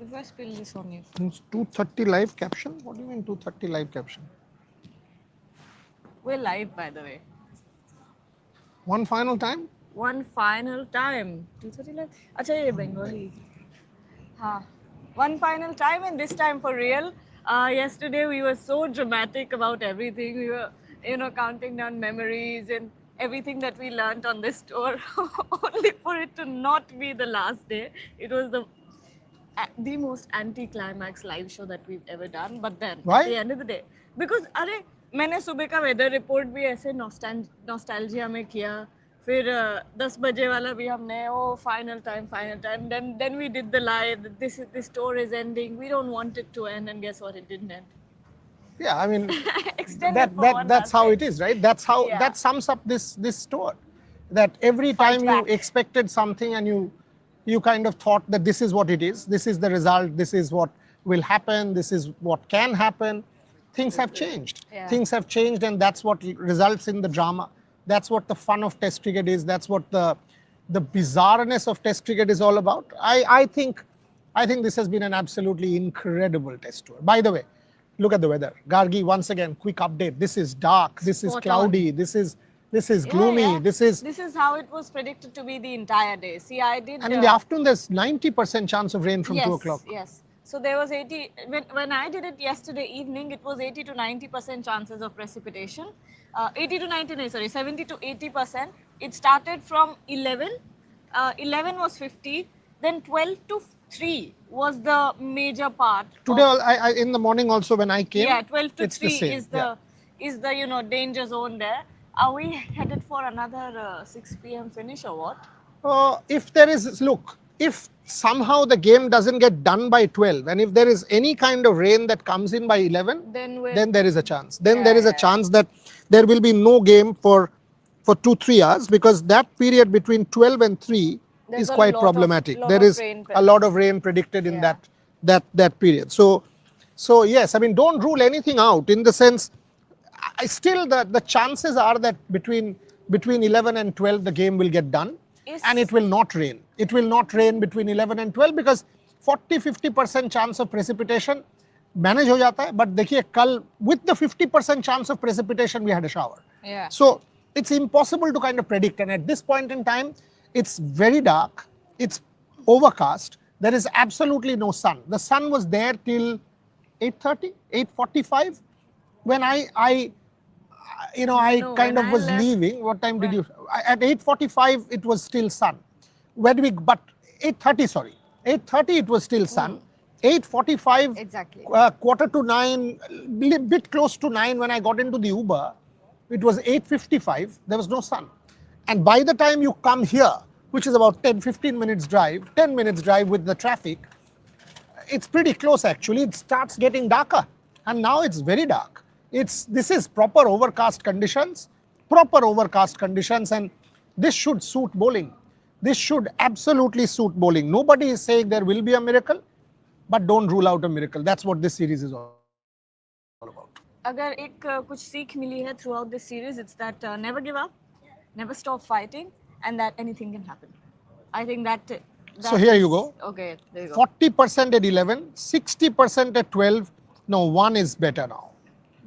What if I spill this on you? It's 2:30 live caption? What do you mean 2:30 live caption? We're live, by the way. One final time? One final time. 2:30 live. Acha, ye Bengali. Ha. One final time, and this time for real. Yesterday we were so dramatic about everything. We were, counting down memories and everything that we learnt on this tour, only for it to not be the last day. It was the most anti-climax live show that we've ever done. But then, Why? at the end of the day, because मैंने सुबह का weather report भी ऐसे nostalgia में किया, फिर 10 बजे वाला भी हमने final time then we did the live. This tour is ending, we don't want it to end, and guess what, it didn't end. Yeah, I mean, Extended that's how it is, right? That's how, Yeah. that sums up this tour. That every time you back. expected something and you kind of thought that this is what it is, this is the result, this is what will happen, this is what can happen. Things have changed. Yeah. Things have changed, and that's what results in the drama. That's what the fun of Test cricket is. That's what the bizarreness of Test cricket is all about. I think this has been an absolutely incredible Test tour. By the way, look at the weather. Gargi, once again, quick update. This is dark. This is cloudy. This is gloomy. Yeah. This is how it was predicted to be the entire day. See, I did. And in the afternoon, there's 90% chance of rain from 2 o'clock. Yes. So there was 80, when I did it yesterday evening, it was 80 to 90% chances of precipitation. 80 to 90, no, sorry, 70 to 80%. It started from 11. 11 was 50. Then 12 to 3 was the major part. Today, I in the morning also when I came, Yeah, 12 to it's 3 the same. is the danger zone there. Are we headed for another 6 p.m. finish or what? If there is, look, if somehow the game doesn't get done by 12, and if there is any kind of rain that comes in by 11, then there is a chance. Then there is a chance that there will be no game for 2-3 hours, because that period between 12 and 3 is quite problematic. There is a lot of rain predicted in that period. So yes, I mean, don't rule anything out, in the sense, still the chances are that between 11 and 12 the game will get done. And it will not rain. It will not rain between 11 and 12, because 40-50% chance of precipitation manage ho jata hai. But dekhiye, kal with the 50% chance of precipitation, we had a shower. Yeah. So it's impossible to kind of predict. And at this point in time, it's very dark. It's overcast. There is absolutely no sun. The sun was there till 8:30, 8:45. When I kind of was leaving. What time did you? At 8:45, it was still sun. But 8:30, sorry. 8:30, it was still sun. 8:45, Exactly. Quarter to 9, bit close to 9, when I got into the Uber, it was 8:55, there was no sun. And by the time you come here, which is about 10-15 minutes drive, 10 minutes drive with the traffic, it's pretty close actually. It starts getting darker. And now it's very dark. This is proper overcast conditions, and this should suit bowling. This should absolutely suit bowling. Nobody is saying there will be a miracle, but don't rule out a miracle. That's what this series is all about. अगर एक कुछ सीख मिली है throughout this series, it's that never give up, never stop fighting, and that anything can happen. I think that So here you go. Okay, there you go. 40% at 11, 60% at 12. No, 1 is better now.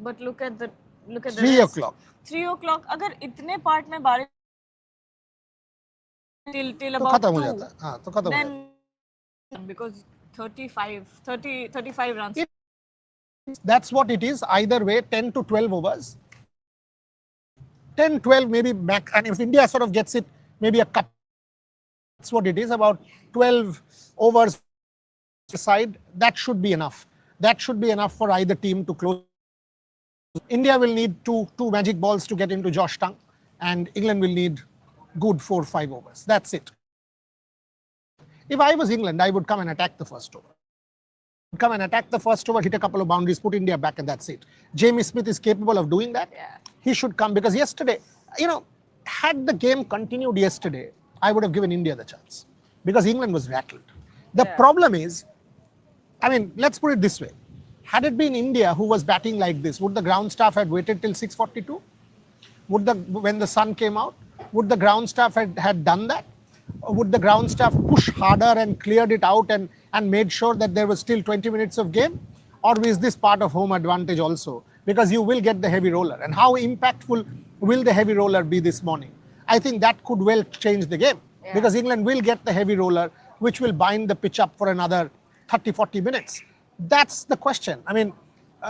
But look at the 3 rest. o'clock. 3 o'clock. अगर इतने part में बारिश till तो about खत्म हो 2, जाता है. हाँ, तो खत्म हो जाता है. then because 35 runs. That's what it is. Either way, 10 to 12 overs. 10, 12 maybe back. And if India sort of gets it, maybe a cup. That's what it is. About 12 overs side. That should be enough. That should be enough for either team to close. India will need two magic balls to get into Josh Tongue, and England will need good 4-5 overs. That's it. If I was England, I would come and attack the first over. Hit a couple of boundaries, put India back, and that's it. Jamie Smith is capable of doing that. Yeah. He should come, because yesterday, had the game continued yesterday, I would have given India the chance, because England was rattled. The problem is, I mean, let's put it this way. Had it been India who was batting like this, would the ground staff have waited till 6:42? When the sun came out, would the ground staff had done that? would the ground staff push harder and cleared it out and made sure that there was still 20 minutes of game? Or is this part of home advantage also? Because you will get the heavy roller. And how impactful will the heavy roller be this morning? I think that could well change the game. Yeah. Because England will get the heavy roller, which will bind the pitch up for another 30, 40 minutes. That's the question. I mean,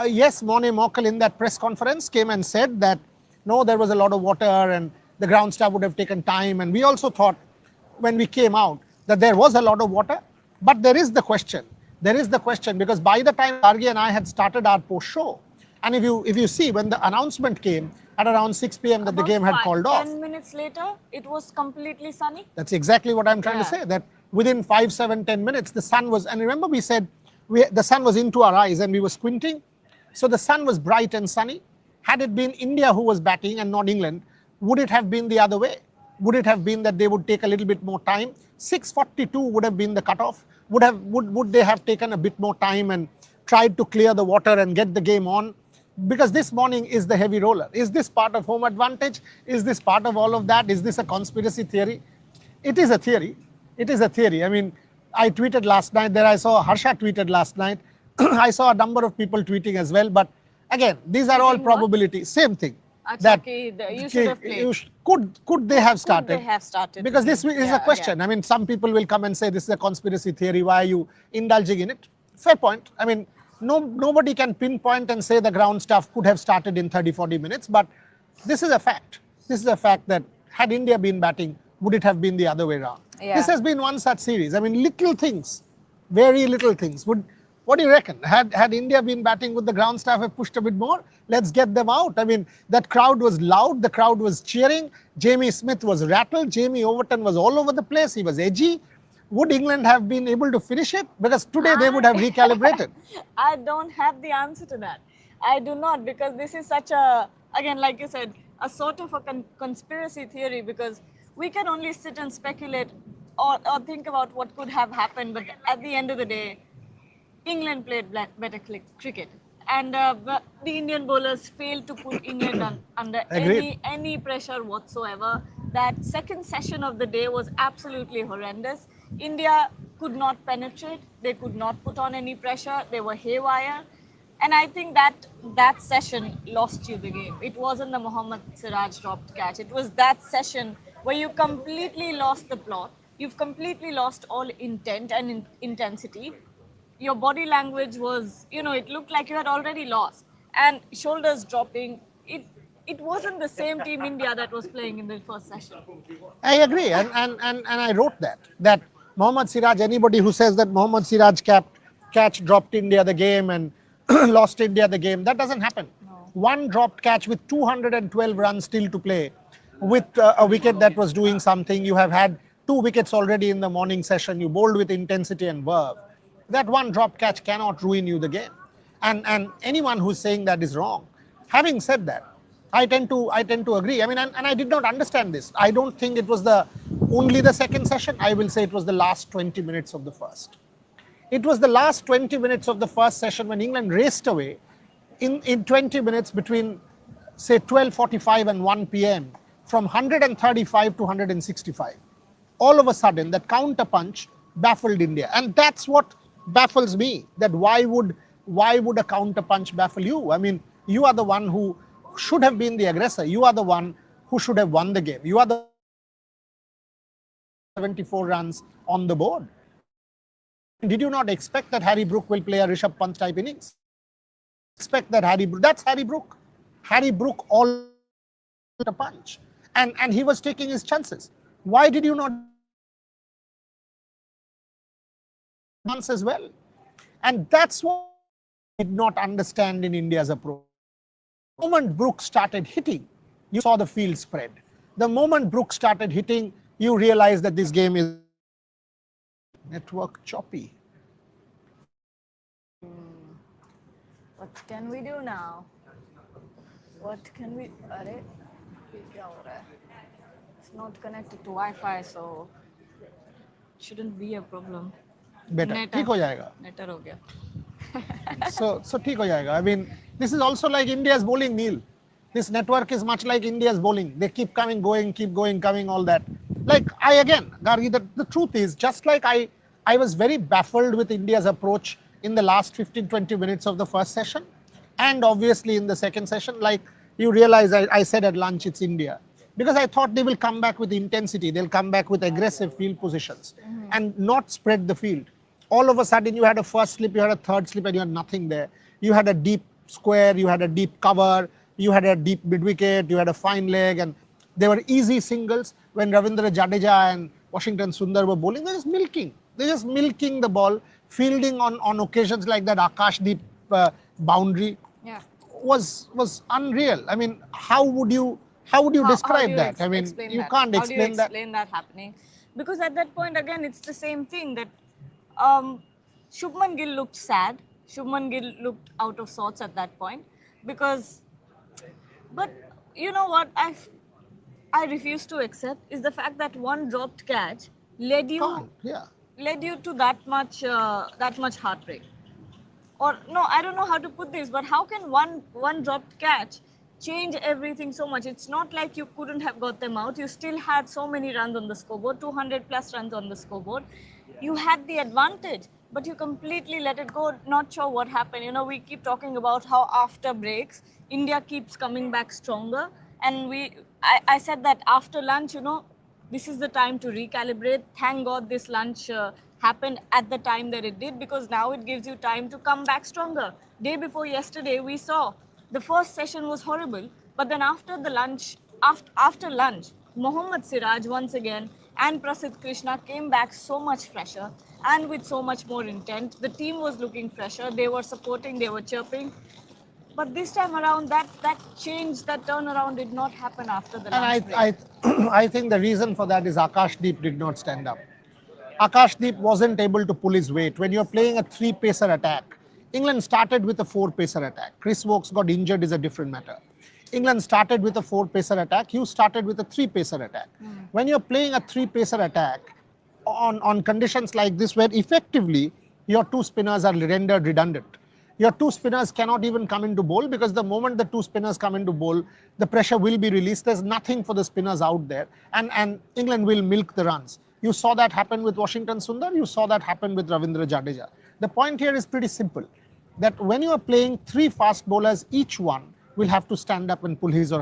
yes, Mone Morkel in that press conference came and said that, no, there was a lot of water and the ground staff would have taken time. And we also thought when we came out that there was a lot of water. But there is the question. There is the question because by the time Gargi and I had started our post show, and if you see when the announcement came at around 6 p.m. that the game had called off. 10 minutes later, it was completely sunny. That's exactly what I'm trying to say, that within 5, 7, 10 minutes, the sun was, and remember we said the sun was into our eyes and we were squinting. So the sun was bright and sunny. Had it been India who was batting and not England, would it have been the other way? Would it have been that they would take a little bit more time? 6:42 would have been the cutoff. Would they have taken a bit more time and tried to clear the water and get the game on? Because this morning is the heavy roller. Is this part of home advantage? Is this part of all of that? Is this a conspiracy theory? It is a theory. It is a theory. I mean, I tweeted last night there. I saw Harsha tweeted last night. I saw a number of people tweeting as well. But again, these are all probability. Same thing. That you should have played. Could they have started? Could they have started? Because this is a question. I mean, some people will come and say this is a conspiracy theory. Why are you indulging in it? Fair point. I mean, nobody can pinpoint and say the ground staff could have started in 30, 40 minutes. But this is a fact. This is a fact that had India been batting, would it have been the other way around? Yeah. This has been one such series. I mean, little things, very little things. What do you reckon? Had India been batting, would the ground staff have pushed a bit more? Let's get them out. I mean, that crowd was loud. The crowd was cheering. Jamie Smith was rattled. Jamie Overton was all over the place. He was edgy. Would England have been able to finish it? Because today they would have recalibrated. I don't have the answer to that. I do not, because this is such a, again, like you said, a sort of a conspiracy theory, because we can only sit and speculate or think about what could have happened. But at the end of the day, England played better cricket. And the Indian bowlers failed to put England under any pressure whatsoever. That second session of the day was absolutely horrendous. India could not penetrate. They could not put on any pressure. They were haywire. And I think that session lost you the game. It wasn't the Mohammad Siraj dropped catch. It was that session where you completely lost the plot. You've completely lost all intent and intensity. Your body language was, it looked like you had already lost. And shoulders dropping. It wasn't the same team India that was playing in the first session. I agree. And I wrote that Mohammad Siraj, anybody who says that Mohammad Siraj catch dropped India the game and lost India the game, that doesn't happen. No. One dropped catch with 212 runs still to play, with a wicket that was doing something. You have had 2 wickets already in the morning session. You bowled with intensity and verve. That one dropped catch cannot ruin you the game. And anyone who's saying that is wrong. Having said that, I tend to agree. I mean, and I did not understand this. I don't think it was only the second session. I will say it was the last 20 minutes of the first. It was the last 20 minutes of the first session when England raced away in 20 minutes between, say, 12:45 and 1 p.m. from 135 to 165. All of a sudden, that counter punch baffled India. And that's what baffles me, that why would a counter punch baffle you? I mean, you are the one who should have been the aggressor. You are the one who should have won the game. You are the 74 runs on the board. Did you not expect that Harry Brook will play a Rishabh Pant type innings? Expect that that's Harry Brook. Harry Brook all a punch. And he was taking his chances. Why did you not once as well? And that's what I did not understand in India's approach. The moment Brook started hitting, you saw the field spread. The moment Brook started hitting, you realized that this game is network choppy. What can we do now? What can we... It's not connected to Wi-Fi, so shouldn't be a problem. Better. ठीक हो जाएगा. Better हो गया. So ठीक हो जाएगा. I mean, this is also like India's bowling, Neil. This network is much like India's bowling. They keep coming, going, coming, all that. like Gargi, the truth is, just like I was very baffled with India's approach in the last 15-20 minutes of the first session, and obviously in the second session, like you realize I said at lunch it's India, because I thought they will come back with intensity, they'll come back with aggressive field positions and not spread the field. All of a sudden you had a first slip, you had a third slip, and you had nothing there. You had a deep square, you had a deep cover, you had a deep mid wicket, you had a fine leg, and they were easy singles. When Ravindra Jadeja and Washington Sundar were bowling, they're just milking the ball, fielding on occasions like that Akashdeep boundary was unreal. I mean, how would you describe that? I mean, you can't explain that. How do you explain that happening? Because at that point, again, it's the same thing that Shubman Gill looked sad. Shubman Gill looked out of sorts at that point because, but you know what I refuse to accept is the fact that one dropped catch led you to that much heartbreak. Or no, I don't know how to put this, but how can one dropped catch change everything so much? It's not like you couldn't have got them out. You still had so many runs on the scoreboard, 200 plus runs on the scoreboard. You had the advantage, but you completely let it go. Not sure what happened. You know, we keep talking about how after breaks, India keeps coming back stronger. And I said that after lunch, you know, this is the time to recalibrate. Thank God this lunch happened at the time that it did, because now it gives you time to come back stronger. Day before yesterday, we saw the first session was horrible, but then after lunch, Mohammad Siraj once again and Prasidh Krishna came back so much fresher and with so much more intent. The team was looking fresher. They were supporting, they were chirping. But this time around, that change, that turnaround did not happen after the lunch break. I think the reason for that is Akashdeep did not stand up. Akashdeep wasn't able to pull his weight. When you're playing a 3-pacer attack, England started with a 4-pacer attack. Chris Woakes got injured is a different matter. England started with a 4-pacer attack. You started with a 3-pacer attack. When you're playing a 3-pacer attack on conditions like this, where effectively your 2 spinners are rendered redundant. Your 2 spinners cannot even come into bowl, because the moment the 2 spinners come into bowl, the pressure will be released. There's nothing for the spinners out there, and England will milk the runs. You saw that happen with Washington Sundar. You saw that happen with Ravindra Jadeja. The point here is pretty simple, that when you are playing 3 fast bowlers, each one will have to stand up and pull his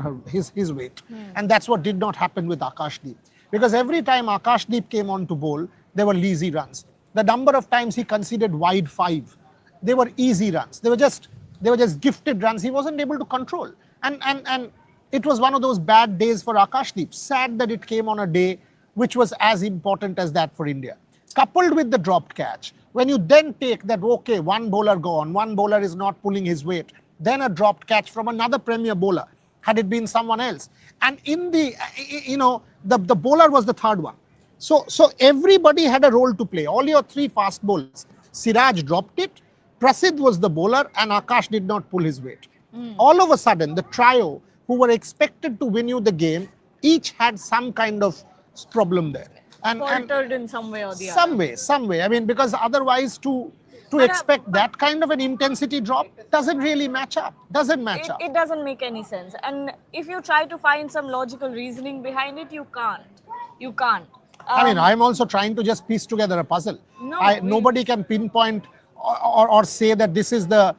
weight. And that's what did not happen with Akashdeep. Because every time Akashdeep came on to bowl, there were lazy runs. The number of times he conceded wide 5, they were easy runs. They were just gifted runs. He wasn't able to control. And it was one of those bad days for Akashdeep. Sad that it came on a day which was as important as that for India. Coupled with the dropped catch, when you then take that, okay, one bowler gone, one bowler is not pulling his weight, then a dropped catch from another premier bowler, had it been someone else. And in the, the bowler was the third one. So everybody had a role to play. All your 3 fast bowlers. Siraj dropped it, Prasidh was the bowler, and Akash did not pull his weight. All of a sudden, the trio who were expected to win you the game, each had some kind of problem there. And faltered in some way or the other. Some way. I mean, because otherwise to expect that kind of an intensity drop doesn't really match up. It doesn't make any sense. And if you try to find some logical reasoning behind it, you can't. I mean, I'm also trying to just piece together a puzzle. Nobody can pinpoint or say that this is the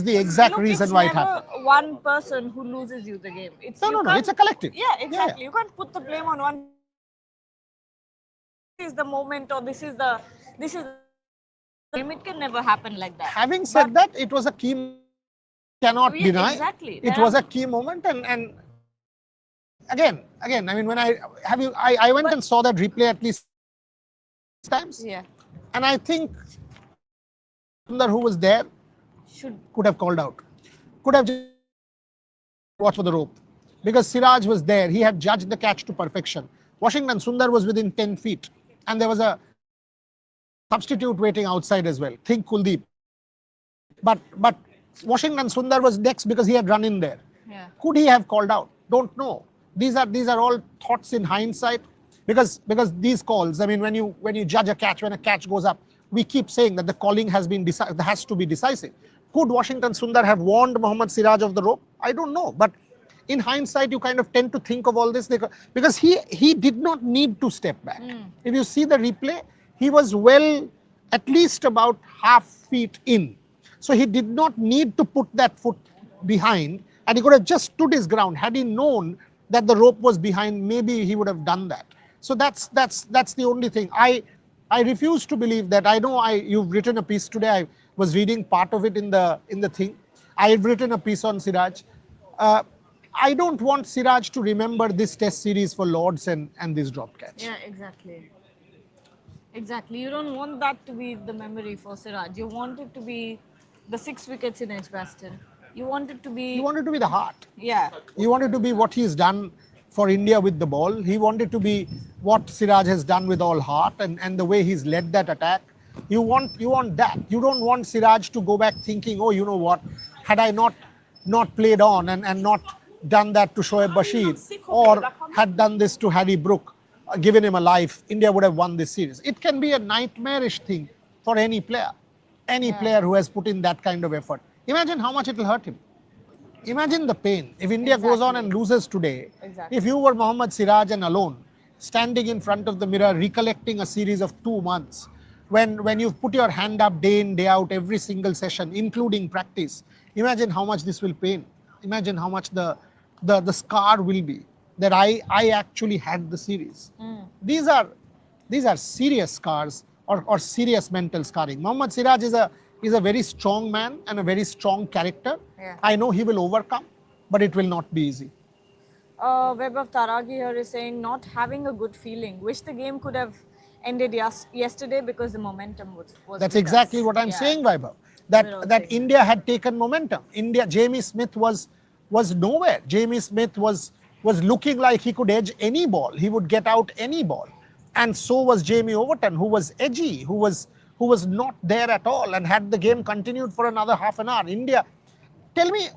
exact reason why it happened. It's never one person who loses you the game. No, it's a collective. Yeah, exactly. You can't put the blame on one. This is the moment, or this is the game. It can never happen like that. Having said that, it was a key. Cannot deny. Exactly. It was a key moment, and again. I mean, when I went and saw that replay at least 6 times. Yeah. And I think Sundar, who was there, could have called out. Could have just watched for the rope, because Siraj was there. He had judged the catch to perfection. Washington Sundar was within 10 feet, and there was a substitute waiting outside as well. Think Kuldeep. But Washington Sundar was next because he had run in there. Yeah. Could he have called out? Don't know. These are all thoughts in hindsight, because these calls. I mean, when you judge a catch, when a catch goes up, we keep saying that the calling has to be decisive. Could Washington Sundar have warned Mohammad Siraj of the rope? I don't know. But in hindsight, you kind of tend to think of all this because he did not need to step back. If you see the replay, he was well at least about half feet in. So he did not need to put that foot behind, and he could have just stood his ground. Had he known that the rope was behind, maybe he would have done that. So that's the only thing. I refuse to believe that. I know you've written a piece today. I was reading part of it in the thing. I've written a piece on Siraj. I don't want Siraj to remember this test series for Lords and this drop catch. Yeah, exactly. Exactly. You don't want that to be the memory for Siraj. You want it to be the 6 wickets in Edgbaston. You want it to be... You want it to be the heart. Yeah. You want it to be what he's done for India with the ball. He wanted to be what Siraj has done with all heart and the way he's led that attack. You want that. You don't want Siraj to go back thinking, oh, you know what, had I not played on and not done that to Shoaib Bashir or had done this to Harry Brook, given him a life, India would have won this series. It can be a nightmarish thing for any player. Any player who has put in that kind of effort. Imagine how much it will hurt him. Imagine the pain. If India goes on and loses today, if you were Mohammad Siraj and alone, standing in front of the mirror, recollecting a series of 2 months, when you've put your hand up day in, day out, every single session, including practice, imagine how much this will pain. Imagine how much the scar will be that I actually had the series. These are serious scars or serious mental scarring. Mohammad Siraj is a very strong man and a very strong character. Yeah. I know he will overcome, but it will not be easy. Web of Taragi here is saying, not having a good feeling. Wish the game could have ended yesterday because the momentum was That's with exactly us. what I'm Yeah. saying, Vaibhav. That India had taken momentum. Jamie Smith was nowhere. Jamie Smith was looking like he could edge any ball. He would get out any ball. And so was Jamie Overton, who was edgy, who was not there at all. And had the game continued for another half an hour, India, tell me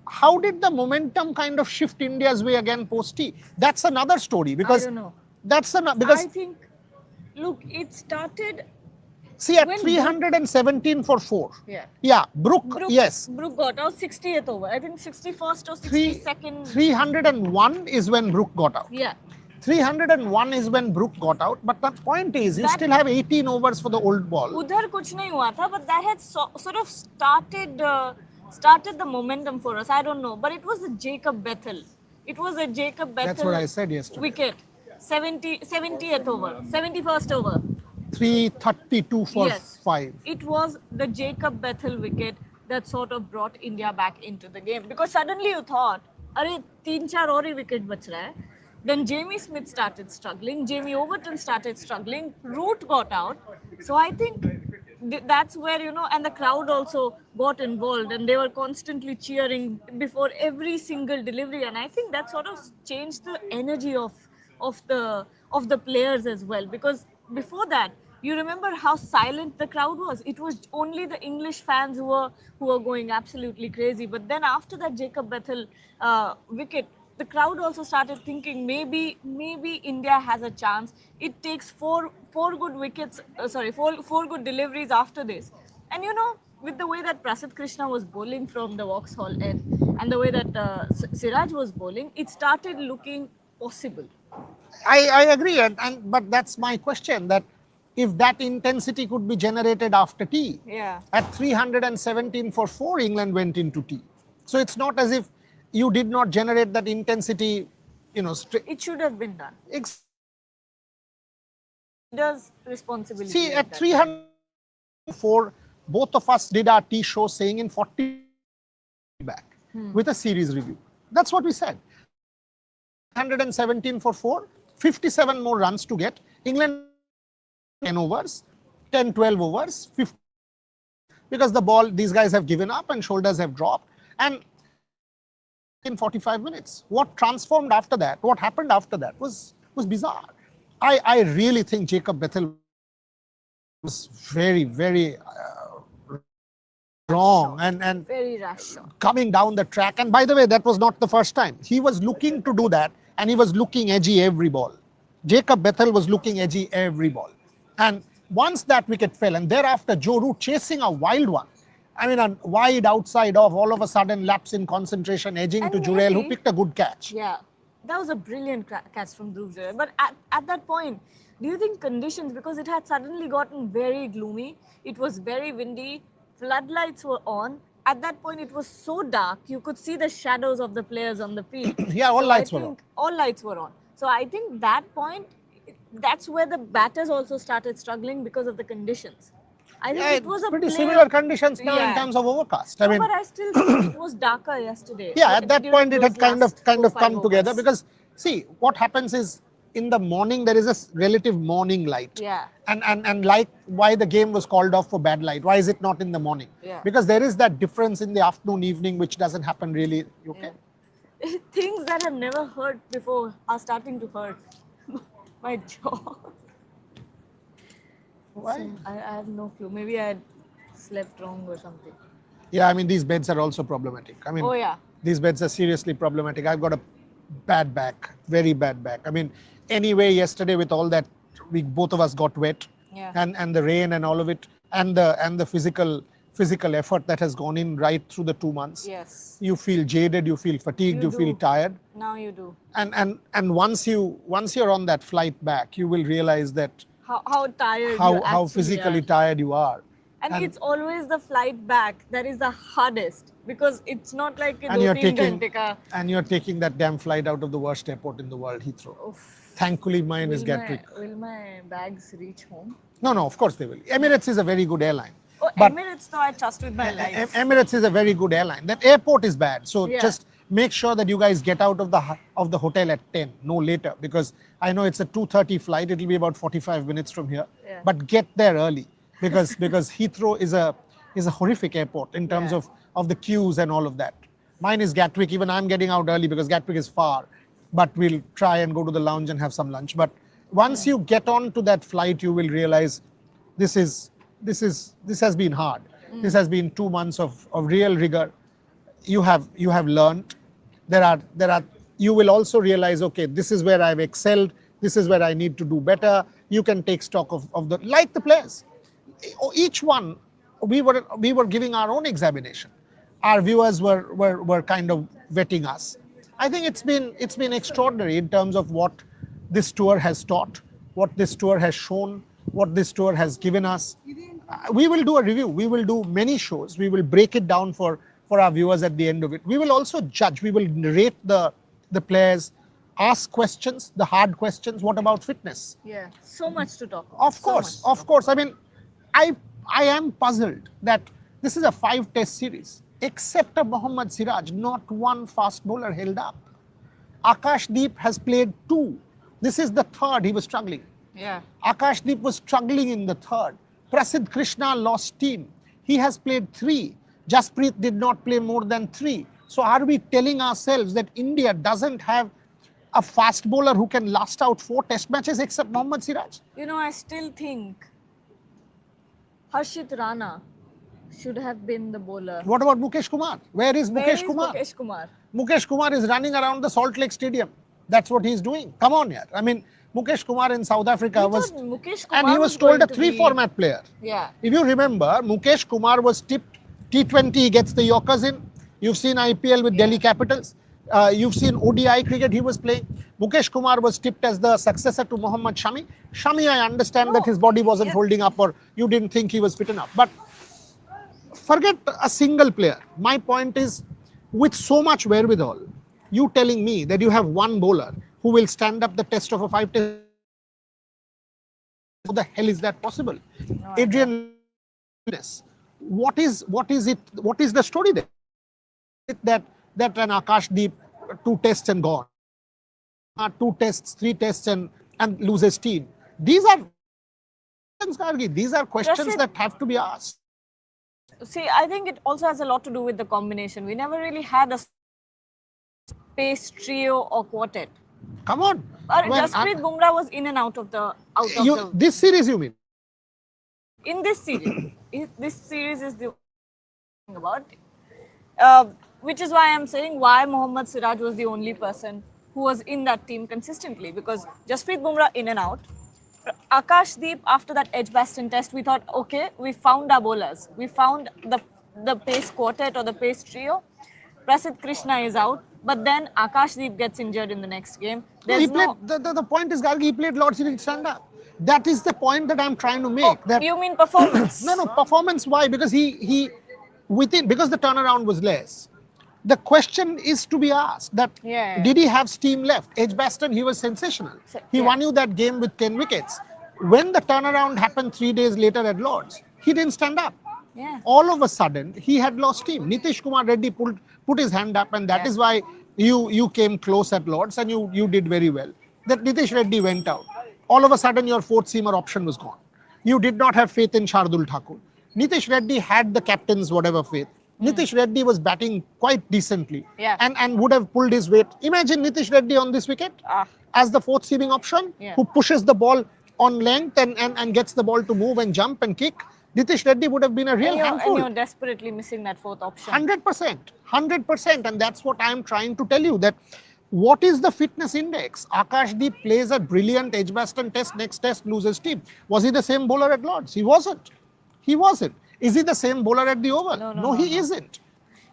how did the momentum kind of shift India's way again post T? That's another story because I don't know. because I think, look, it started. see at when 317 for 4. Yeah. Yeah, Brook, yes. Brook got out 60th over. I think 61st or 62nd. 301 is when Brook got out. Yeah. 301 is when Brook got out. But the point is, you still have 18 overs for the old ball. Udhar kuch nahi hua tha, but that had sort of started the momentum for us. I don't know, but it was a Jacob Bethel. It was a Jacob Bethel. That's what I said yesterday. Wicket. 70th over. 71st over. 332 for Yes. 5. It was the Jacob Bethel wicket that sort of brought India back into the game. Because suddenly you thought, arey, 3-4 aur hi wicket bach raha hai. Then Jamie Smith started struggling. Jamie Overton started struggling. Root got out. So I think that's where, and the crowd also got involved and they were constantly cheering before every single delivery. And I think that sort of changed the energy of the players as well. Because before that, you remember how silent the crowd was. It was only the English fans who were going absolutely crazy. But then after that Jacob Bethel wicket, the crowd also started thinking maybe India has a chance. It takes four good wickets, four good deliveries after this. And with the way that Prasidh Krishna was bowling from the Vauxhall end and the way that Siraj was bowling, it started looking possible. I agree, but that's my question, that if that intensity could be generated after tea, at 317 for 4, England went into tea. So it's not as if you did not generate that intensity, It should have been done. Does responsibility. See, at 304, both of us did our tea show saying in 40 back with a series review. That's what we said. 117 for 4, 57 more runs to get. England 10 overs, 10, 12 overs, 50. Because the ball, these guys have given up and shoulders have dropped. And in 45 minutes, what transformed after that, what happened after that was bizarre. I really think Jacob Bethel was very, very wrong and very rash shot. Coming down the track. And by the way, that was not the first time. He was looking to do that and he was looking edgy every ball. Jacob Bethel was looking edgy every ball. And once that wicket fell and thereafter Joe Root chasing a wild one, I mean, a wide outside off, all of a sudden lapse in concentration, edging to Jurel, who picked a good catch. Yeah, that was a brilliant catch from Dhruv Jurel. But at that point, do you think conditions, because it had suddenly gotten very gloomy, it was very windy, floodlights were on. At that point, it was so dark, you could see the shadows of the players on the field. Yeah, all lights were on. All lights were on. So I think that point, that's where the batters also started struggling because of the conditions. I think it was a pretty similar conditions now in terms of overcast. I mean, but I still think it was darker yesterday. Yeah, at that point it had kind of come together, because see what happens is in the morning there is a relative morning light. Yeah. And like why the game was called off for bad light. Why is it not in the morning? Yeah. Because there is that difference in the afternoon evening which doesn't happen really. Okay. Yeah. Things that have never hurt before are starting to hurt. My jaw. Why? I have no clue. Maybe I had slept wrong or something. Yeah, I mean these beds are also problematic. I mean, oh yeah, these beds are seriously problematic. I've got a bad back, very bad back. I mean, anyway, yesterday with all that, we both of us got wet, yeah. and the rain and all of it, and the physical effort that has gone in right through the 2 months. Yes. You feel jaded, you feel fatigued, you feel tired. Now you do. And once you're on that flight back, you will realize that how tired how physically tired you are. And it's always the flight back that is the hardest, because it's not like and you're taking that damn flight out of the worst airport in the world, Heathrow. Oof. Thankfully, mine is Gatwick. Will my bags reach home? No, of course they will. Emirates is a very good airline. Oh, Emirates, though, I trust with my life. Emirates is a very good airline. That airport is bad, so just make sure that you guys get out of the hotel at 10, no later, because I know it's a 2:30 flight. It will be about 45 minutes from here, but get there early, because Heathrow is a horrific airport in terms of the queues and all of that. Mine is Gatwick. Even I'm getting out early because Gatwick is far, but we'll try and go to the lounge and have some lunch. But once you get on to that flight, you will realize this has been hard. This has been 2 months of real rigor. You have learned. You will also realize, okay, this is where I've excelled. This is where I need to do better. You can take stock of the players. Each one, we were giving our own examination. Our viewers were kind of vetting us. I think it's been extraordinary in terms of what this tour has taught, what this tour has shown, what this tour has given us. We will do a review. We will do many shows. We will break it down for our viewers at the end of it. We will also judge. We will rate the players, ask questions, the hard questions. What about fitness? Yeah, so much to talk about. Of course. I mean, I am puzzled that this is a 5-test series. Except a Mohammad Siraj, not one fast bowler held up. Akashdeep has played 2. This is the 3rd. He was struggling. Yeah. Akashdeep was struggling in the 3rd. Prasidh Krishna lost team. He has played 3. Siraj-Prasidh did not play more than 3. So are we telling ourselves that India doesn't have a fast bowler who can last out 4 test matches except Mohammad Siraj? You know, I still think Harshit Rana should have been the bowler. What about Mukesh Kumar? Where is Mukesh Kumar? Mukesh Kumar? Mukesh Kumar is running around the Salt Lake Stadium. That's what he's doing. Come on, yaar. I mean, Mukesh Kumar in South Africa was told a 3-format player. Yeah. If you remember, Mukesh Kumar was tipped T20, he gets the Yorkers in. You've seen IPL with Delhi Capitals. You've seen ODI cricket he was playing. Mukesh Kumar was tipped as the successor to Mohammad Shami. Shami, I understand that his body wasn't holding up, or you didn't think he was fit enough. But forget a single player. My point is, with so much wherewithal, you telling me that you have one bowler who will stand up the test of a 5-test. How the hell is that possible? No, Adrian, what is the story there? That an Akashdeep 2 tests and gone, 2 tests, 3 tests and loses team. These are questions that have to be asked. See, I think it also has a lot to do with the combination. We never really had a pace trio or quartet. Come on. Jasprit Bumrah was in and out of the this series, you mean? In this series. This series is the thing about. Which is why I'm saying why Mohammad Siraj was the only person who was in that team consistently, because Jasprit Bumrah in and out. Akashdeep, after that Edgbaston test, we thought, okay, we found our bowlers. We found the pace quartet or the pace trio. Prasidh Krishna is out, but then Akashdeep gets injured in the next game. No, There's he played. The point is, Gargi, he played Lords. He didn't stand up. That is the point that I'm trying to make. Oh, That you mean performance? no, performance. Why? Because he within, because the turnaround was less. The question is to be asked that did he have steam left? Edgbaston, he was sensational. He won you that game with 10 wickets. When the turnaround happened 3 days later at Lords, he didn't stand up. All of a sudden, he had lost steam. Nitish Kumar Reddy put his hand up, and that is why you came close at Lords and you did very well. That Nitish Reddy went out. All of a sudden, your fourth seamer option was gone. You did not have faith in Shardul Thakur. Nitish Reddy had the captain's whatever faith. Nitish Reddy was batting quite decently and would have pulled his weight. Imagine Nitish Reddy on this wicket as the fourth seaming option who pushes the ball on length and gets the ball to move and jump and kick. Nitish Reddy would have been a real handful. And you're desperately missing that fourth option. 100%. 100%. And that's what I'm trying to tell you, that what is the fitness index? Akashdeep plays a brilliant Edgbaston test, next test loses team. Was he the same bowler at Lords? He wasn't. He wasn't. Is he the same bowler at the Oval? No, he isn't.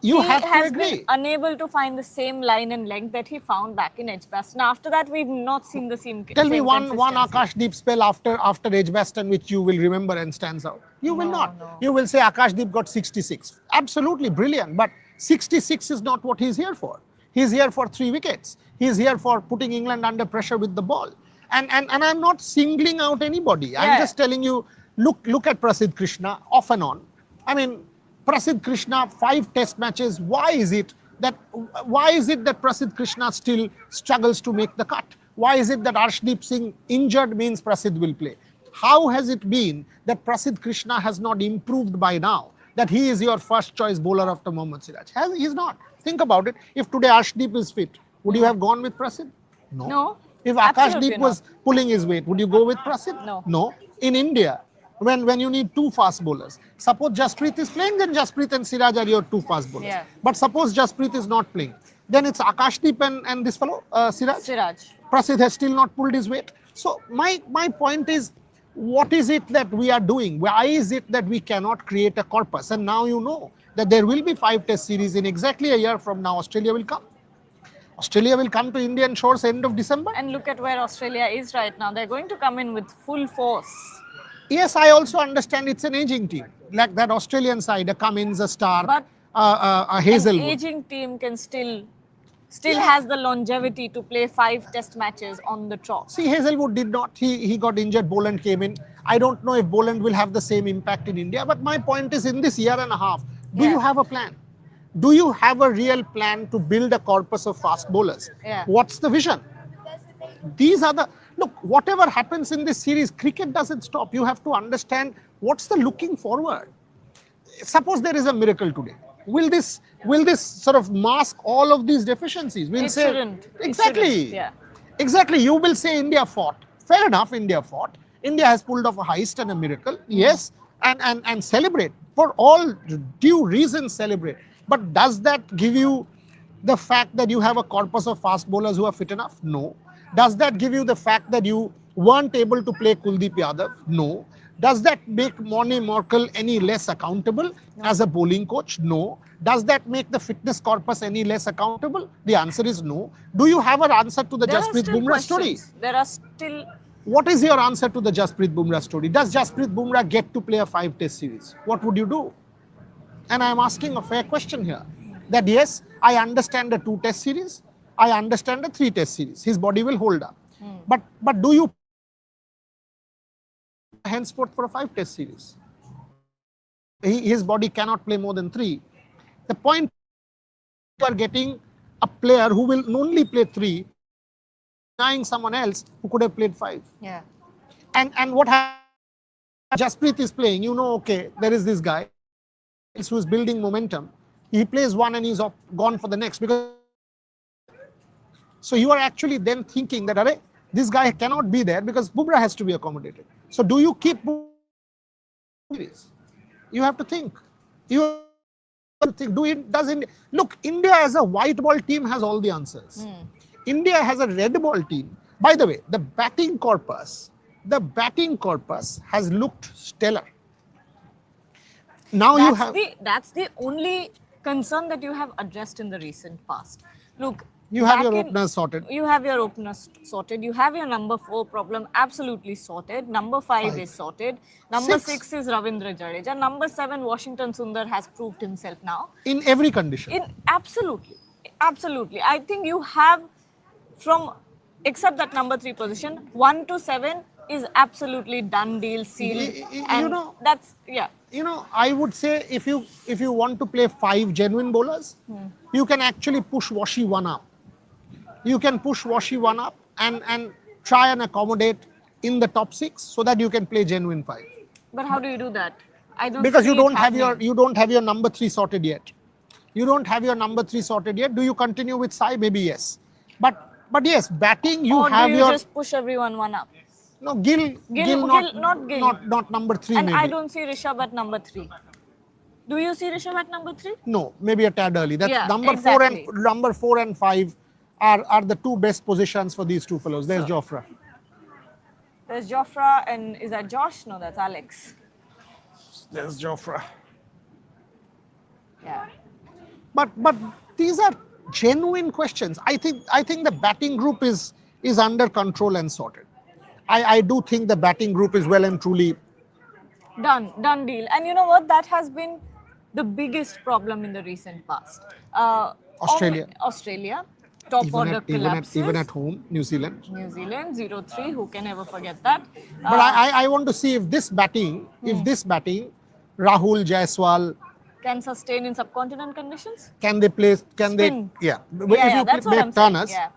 You have to agree. He has been unable to find the same line and length that he found back in Edgbaston. After that, we've not seen the same. Tell me one Akashdeep spell after Edgbaston which you will remember and stands out. You will not. No. You will say Akashdeep got 66. Absolutely brilliant, but 66 is not what he's here for. He's here for 3 wickets. He's here for putting England under pressure with the ball. And I'm not singling out anybody. I'm just telling you. Look at Prasidh Krishna off and on. I mean, Prasidh Krishna, 5 test matches. Why is it that Prasidh Krishna still struggles to make the cut? Why is it that Arshdeep Singh injured means Prasidh will play? How has it been that Prasidh Krishna has not improved by now? That he is your first choice bowler after Mohammad Siraj? He's not. Think about it. If today Arshdeep is fit, would you have gone with Prasidh? No. If Akashdeep was pulling his weight, would you go with Prasidh? No. In India, when you need 2 fast bowlers. Suppose Jasprit is playing, then Jasprit and Siraj are your 2 fast bowlers. But suppose Jasprit is not playing, then it's Akashdeep and this fellow, Siraj. Prasidh has still not pulled his weight. So my point is, what is it that we are doing? Why is it that we cannot create a corpus? And now you know that there will be 5 test series in exactly a year from now. Australia will come. Australia will come to Indian shores end of December. And look at where Australia is right now. They're going to come in with full force. Yes, I also understand it's an aging team. Like that Australian side, a Cummins, a Stark, a Hazelwood. An aging team can still has the longevity to play 5 test matches on the trot. See, Hazelwood did not. He got injured. Boland came in. I don't know if Boland will have the same impact in India. But my point is, in this year and a half, do you have a plan? Do you have a real plan to build a corpus of fast bowlers? What's the vision? These are the... Look, whatever happens in this series, cricket doesn't stop. You have to understand what's the looking forward. Suppose there is a miracle today. Will this sort of mask all of these deficiencies? We'll say shouldn't. Exactly. Exactly. You will say India fought. Fair enough, India fought. India has pulled off a heist and a miracle. Yes, and celebrate. For all due reasons, celebrate. But does that give you the fact that you have a corpus of fast bowlers who are fit enough? No. Does that give you the fact that you weren't able to play Kuldeep Yadav? No. Does that make Morne Morkel any less accountable as a bowling coach? No. Does that make the fitness corpus any less accountable? The answer is no. Do you have an answer to the Jasprit Bumrah story? There are still... What is your answer to the Jasprit Bumrah story? Does Jasprit Bumrah get to play a 5 test series? What would you do? And I'm asking a fair question here. That yes, I understand the 2 test series. I understand the 3 test series. His body will hold up. But do you henceforth for a 5 test series? His body cannot play more than 3. The point, you are getting a player who will only play 3, denying someone else who could have played 5. And what happens? Jasprit is playing, you know, okay, there is this guy who is building momentum. He plays 1 and he's gone for the next. Because so you are actually then thinking that, array, this guy cannot be there because Bumrah has to be accommodated. So do you keep Bumrah? You have to think. You have to think. Look, India as a white ball team has all the answers. India has a red ball team. By the way, the batting corpus has looked stellar. Now you have That's the only concern that you have addressed in the recent past. Look, you have back your in- openers sorted. You have your openers sorted. You have your number 4 problem absolutely sorted. Number 5 is sorted. Number 6 is Ravindra Jadeja. Number 7, Washington Sundar has proved himself now. In every condition. Absolutely. I think you have from except that number 3 position, 1 to 7 is absolutely done deal sealed. And that's I would say if you want to play 5 genuine bowlers, you can actually push Washi one up. You can push Washi one up and try and accommodate in the top 6 so that you can play genuine 5. But how do you do that? I don't Because see you don't it have happening. you don't have your number 3 sorted yet. You don't have your number 3 sorted yet. Do you continue with Sai? Maybe yes. But yes, batting you or have do you your just push everyone one up? no Gill not Gill. not number 3 And maybe. I don't see Rishabh at number 3. Do you see Rishabh at number 3? No, maybe a tad early. That's Yeah, number exactly. 4 and 5 are the 2 best positions for these 2 fellows. There's Jofra. There's Jofra and is that Josh? No, that's Alex. There's Jofra. Yeah. But these are genuine questions. I think the batting group is under control and sorted. I do think the batting group is well and truly Done deal. And you know what? That has been the biggest problem in the recent past. Australia. Top order collapses. even at home, New Zealand. New Zealand 0-3. Who can ever forget that? But I want to see if this batting, Rahul, Jaiswal, can sustain in subcontinent conditions. can they play? Can Spin. they? Yeah. Yeah, that's what I'm saying. Yeah.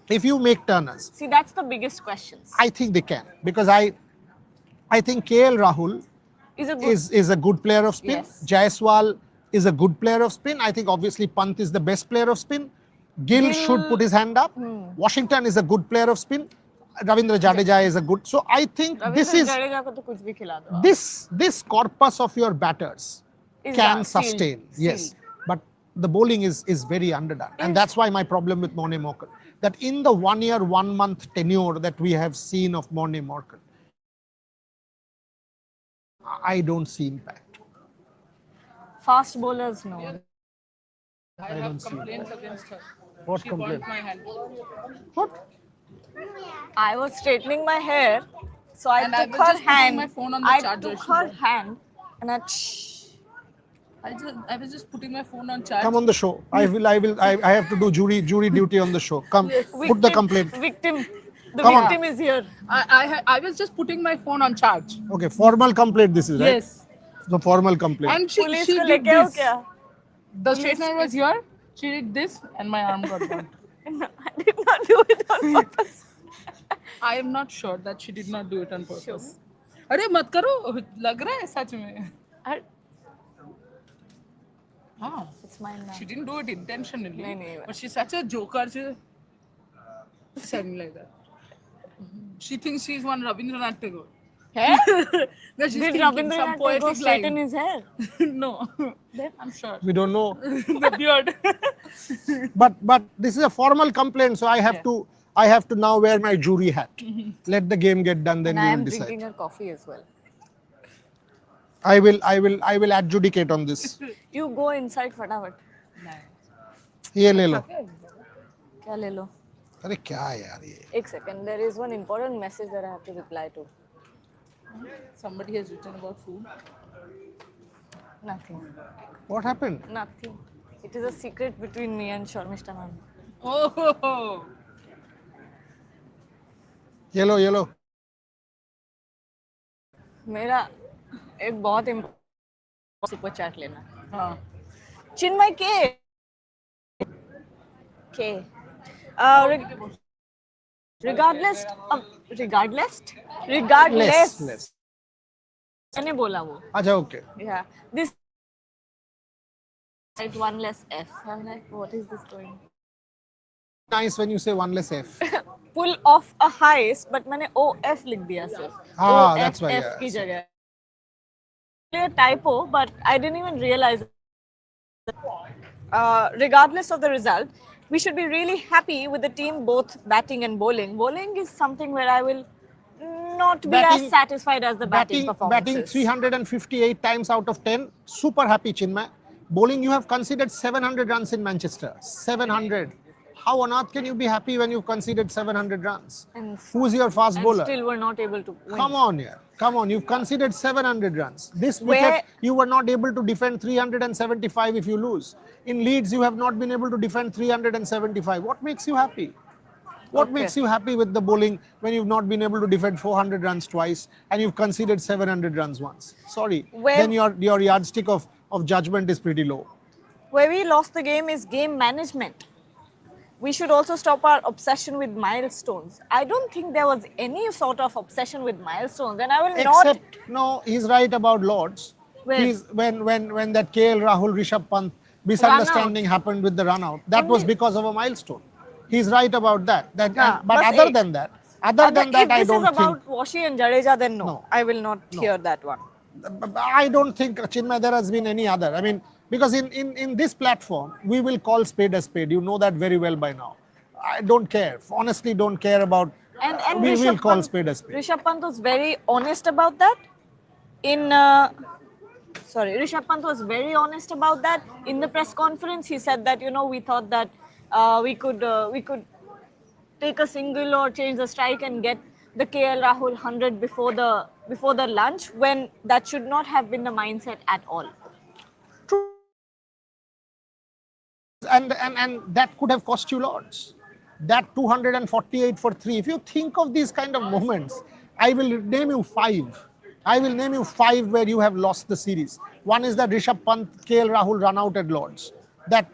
If you make turners, See, that's the biggest questions. I think they can, because I think KL Rahul is a good player of spin. Yes. Jaiswal is a good player of spin. I think obviously Pant is the best player of spin. Gill should put his hand up. Washington is a good player of spin. Ravindra Jadeja is a good. So I think Jadeja ko to kuch bhi khila do. this corpus of your batters can sustain. Yes, but the bowling is very underdone, and that's why my problem with Morne Morkel, that in the 1 year 1 month tenure that we have seen of Morne Morkel, I don't see impact. Fast bowlers, no. I have complaints against her. What She complaint? burnt my hand. What? I was straightening my hair, so I And I took was her just putting hand. my phone on the I charger. took She her won't. hand and I was just putting my phone on charge. Come on the show. I have to do jury duty on the show. Come, put the complaint. Victim. The Come on. victim is here. I was just putting my phone on charge. Okay, formal complaint this is, right? Yes. The formal complaint. And she Police did ko leke aao this. kya? The straightener was here. She did this, and my arm got burnt. I did not do it on purpose. I am not sure that she did not do it on purpose. अरे मत करो, लग रहा है सच में. हाँ. It's mine now. She didn't do it intentionally. नहीं. But she's such a joker. She's something like that. She thinks she's one Rabindranath Tagore. Hair? No, she's Did thinking Rabindranath some Tagore poetic straighten line. his hair? No, I'm sure. We don't know. The beard. But this is a formal complaint, so I have to now wear my jury hat. Let the game get done, then And I we am will decide. drinking her coffee as well. I will adjudicate on this. You go inside फटाफट. ये ले लो. क्या ले लो? अरे क्या यार ये? एक second. There is one important message that I have to reply to. Somebody has written about food. Nothing. What happened? Nothing. It is a secret between me and Sharmishta ma'am. Oh, Yellow. मेरा एक बहुत important super chat लेना है. हाँ. चिन्मय के regardless Less. मैंने बोला वो. अच्छा okay. Yeah, this right, one less F. I'm like, what is this going? Nice when you say one less F. Pull off a heist, but मैंने OF लिख दिया सिर्फ. Ah, that's why. F Yeah. की जगह. A typo, but I didn't even realize. Regardless of the result, we should be really happy with the team both batting and bowling. Bowling is something where I will not be as satisfied as the batting performances. Batting 358 times out of 10, super happy, Chinmay. Bowling, you have conceded 700 runs in Manchester. 700. How on earth can you be happy when you've conceded 700 runs? And Who's your fast bowler? Still were not able to win. Come on here. Come on. You've conceded 700 runs. This wicket, you were not able to defend 375 if you lose. In Leeds, you have not been able to defend 375. What makes you happy? What makes you happy with the bowling when you've not been able to defend 400 runs twice and you've conceded 700 runs once? Sorry. Then your yardstick of judgment is pretty low. Where we lost the game is game management. We should also stop our obsession with milestones. I don't think there was any sort of obsession with milestones, and I will not. No, he's right about Lords. When that KL Rahul Rishabh Pant misunderstanding happened with the run out, that was because of a milestone. He's right about that. But other than that, I don't think. If this is about Washi and Jadeja, then no, I will not hear that one. I don't think, Chinmay, there has been any other. I mean, because in this platform, we will call spade a spade. You know that very well by now. I don't care. Honestly, don't care about. And we will call spade a spade. Rishabh Pant was very honest about that. Rishabh Pant was very honest about that. In the press conference, he said that, we thought that we could take a single or change the strike and get the KL Rahul 100 before the lunch, when that should not have been the mindset at all. And that could have cost you Lords. That 248 for 3. If you think of these kind of moments, I will name you 5. I will name you 5 where you have lost the series. One is that Rishabh Pant, KL Rahul run out at Lords. That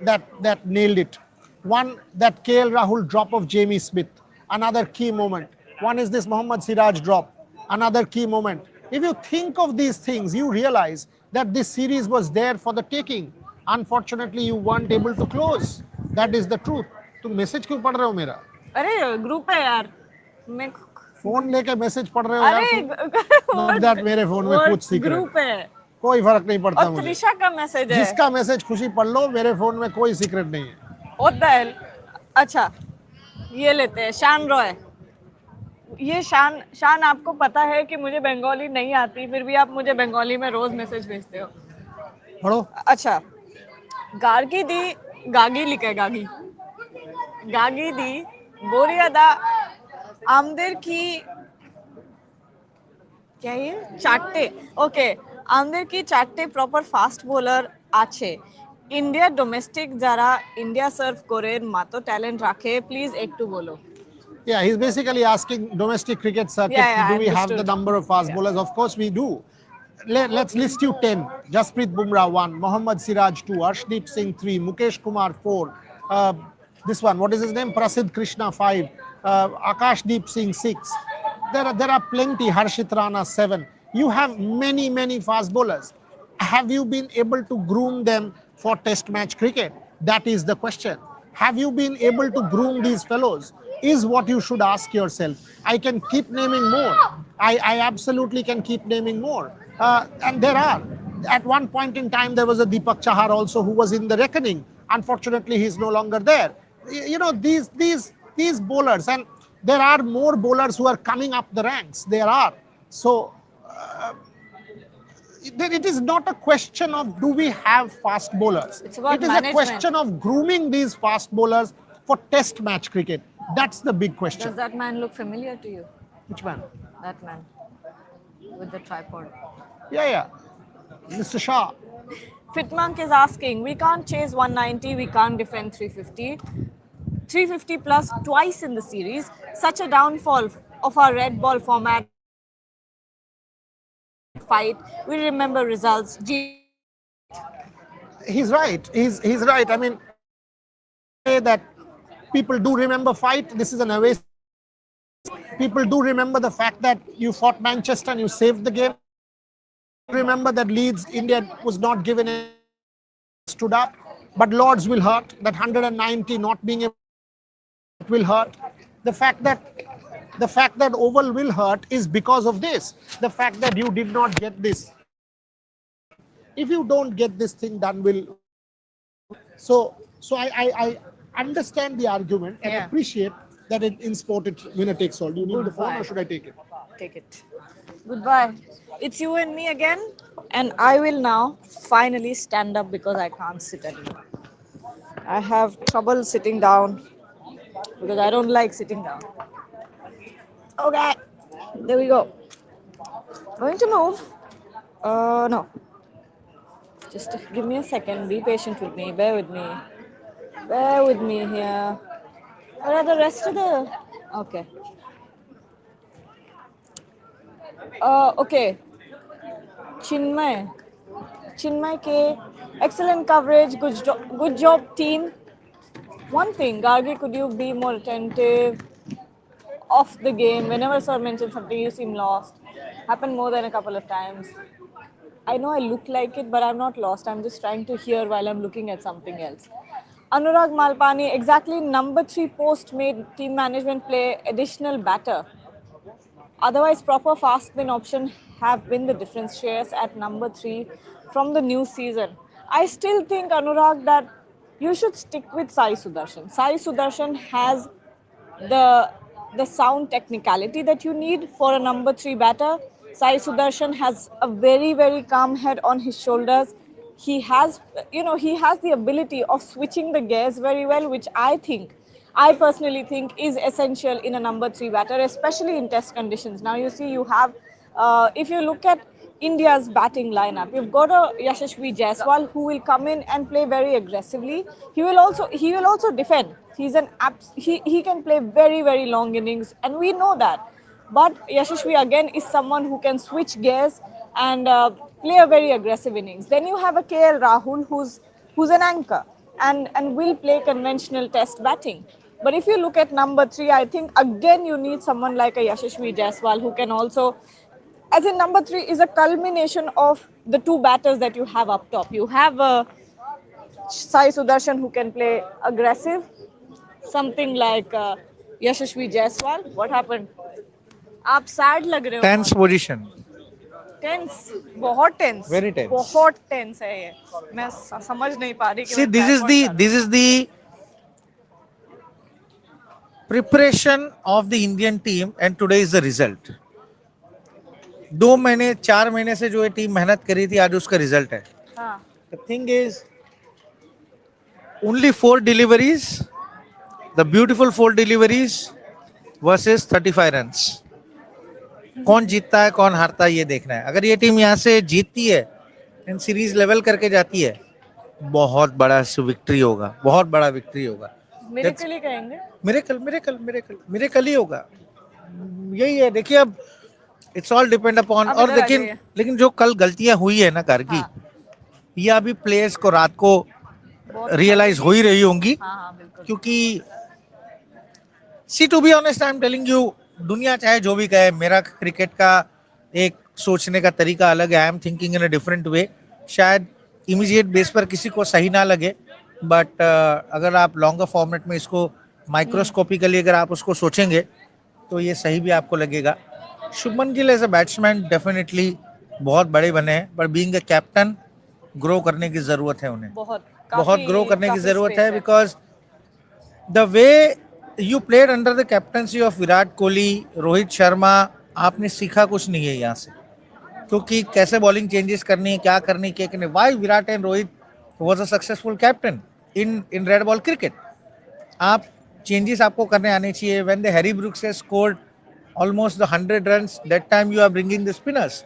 nailed it. One, that KL Rahul drop of Jamie Smith. Another key moment. One is this Mohammad Siraj drop. Another key moment. If you think of these things, you realize that this series was there for the taking. Unfortunately, you weren't able to close. That is the truth. तुम message क्यों पढ़ रहे हो मेरा? अरे group है यार. मैं फोन लेके मैसेज पढ़ रहे हो यार. अरे that मेरे फोन में कुछ सीक्रेट. ग्रुप है. कोई फर्क नहीं पड़ता मुझे. त्रिशा का मैसेज है. जिसका मैसेज खुशी पढ़ लो, मेरे फोन में कोई सीक्रेट नहीं है. What the hell? अच्छा, ये लेते हैं शान रॉय. ये शान आपको पता है कि मुझे बंगाली नहीं आती, फिर भी आप मुझे बंगाली में रोज मैसेज भेजते हो. पढ़ो. अच्छा, गागी लिखा है गागी दी बोरियादा आमदेर की क्या ये चारटे ओके आमदेर की चारटे प्रॉपर फास्ट बोलर आछे इंडिया डोमेस्टिक जारा इंडिया सर्व करे मातो टैलेंट राखे प्लीज एकटू बोलो. Yeah, he's basically asking domestic cricket circuit, do we have the number of fast bowlers? Of course we do. Let's list you 10. Jasprit Bumrah 1, Mohammad Siraj 2, Arshdeep Singh 3, Mukesh Kumar 4, this one, what is his name? Prasidh Krishna 5, Akashdeep Singh 6. There are plenty, Harshit Rana 7. You have many fast bowlers. Have you been able to groom them for test match cricket? That is the question. Have you been able to groom these fellows? Is what you should ask yourself. I can keep naming more. I absolutely can keep naming more. And there are. At one point in time, there was a Deepak Chahar also who was in the reckoning. Unfortunately, he's no longer there. You know, these bowlers, and there are more bowlers who are coming up the ranks. There are. So, it is not a question of do we have fast bowlers. It's about it is management. A question of grooming these fast bowlers for test match cricket. That's the big question. Does that man look familiar to you? Which man? That man with the tripod. Yeah. Mr. Shah. Fitmonk is asking, we can't chase 190, we can't defend 350. 350 plus twice in the series. Such a downfall of our red ball format. Fight. We remember results. He's right. He's right. I mean, say that people do remember fight. This is an away. People do remember the fact that you fought Manchester and you saved the game. Remember that Leeds, India was not given a stood up. But Lords will hurt. That 190 not being able will hurt. The fact that Oval will hurt is because of this. The fact that you did not get this. If you don't get this thing done, will. So I understand the argument and appreciate that in sport it's winner takes all. Do you need the phone or should I take it? take it. Goodbye. It's you and me again, and I will now finally stand up because I can't sit anymore. I have trouble sitting down because I don't like sitting down. Okay, there we go. Going to move. No. Just give me a second. Be patient with me. Bear with me. Bear with me here. Where are the rest of the? Okay. Okay. Chinmay. Chinmay K. Excellent coverage. Good job, team. One thing, Gargi, could you be more attentive off the game? Whenever Sir mentions something, you seem lost. Happened more than a couple of times. I know I look like it, but I'm not lost. I'm just trying to hear while I'm looking at something else. Anurag Malpani, exactly number 3 post made team management play additional batter. Otherwise, proper fast spin option have been the difference. Shares at number 3 from the new season. I still think, Anurag, that you should stick with Sai Sudarshan. Sai Sudarshan has the the sound technicality that you need for a number 3 batter. Sai Sudarshan has a very calm head on his shoulders. He has, he has the ability of switching the gears very well, which I personally think is essential in a number 3 batter, especially in test conditions. Now you see, you have, if you look at India's batting lineup, you've got a Yashasvi Jaiswal who will come in and play very aggressively. He will also defend. He can play very long innings, and we know that. But Yashasvi again is someone who can switch gears and play a very aggressive innings. Then you have a KL Rahul who's an anchor and will play conventional test batting. But if you look at number 3, I think again you need someone like a Yashasvi Jaiswal who can also, as in number 3 is a culmination of the two batters that you have up top. You have Sai Sudarshan who can play aggressive, something like Yashasvi Jaiswal. What happened? आप sad लग रहे हो tense बहुत। Position tense, बहुत tense, Very tense. बहुत tense है ये। मैं समझ नहीं पा रही कि see मैं this is backward the जा रही this is the preparation of the Indian team and today is the result 2 महीने 4 महीने से जो ये टीम मेहनत करी थी आज उसका रिजल्ट है हूँ। हाँ, the thing is only 4 deliveries the beautiful 4 deliveries versus 35 runs कौन जीतता है कौन हारता है ये देखना है अगर ये टीम यहाँ से जीतती है एंड सीरीज लेवल करके जाती है बहुत बड़ा विक्ट्री होगा बहुत बड़ा विक्ट्री होगा मेरे के लिए कहेंगे। मेरे कल ही होगा यही है देखिए अब इट्स ऑल डिपेंड अपॉन अब और इधर आ लेकिन जाइए। लेकिन जो कल गलतियां हुई है ना कारगी हाँ, ये अभी प्लेयर्स को रात को बहुत रियलाइज हो ही रही होंगी हाँ बिल्कुल। क्योंकि see to be honest I am telling you दुनिया चाहे जो भी कहे मेरा क्रिकेट का एक सोचने का तरीका अलग है I am thinking in a different way शायद इमीडिएट बेस पर किसी को सही ना लगे बट अगर आप लॉन्गर फॉर्मेट में इसको माइक्रोस्कोपिकली अगर आप उसको सोचेंगे तो ये सही भी आपको लगेगा Shubman Gill as a batsman definitely बहुत बड़े बने हैं but being a captain grow करने की जरूरत है उन्हें बहुत ग्रो करने की जरूरत है because the way you played under the captaincy of Virat Kohli Rohit Sharma आपने सीखा कुछ नहीं है यहाँ से क्योंकि कैसे बॉलिंग चेंजेस करनी है क्या करनी है क्या करनी है why Virat and Rohit was a successful captain in red ball cricket आप चेंजेस आपको करने आने चाहिए when the Harry Brooks has scored almost the 100 runs that time you are bringing the spinners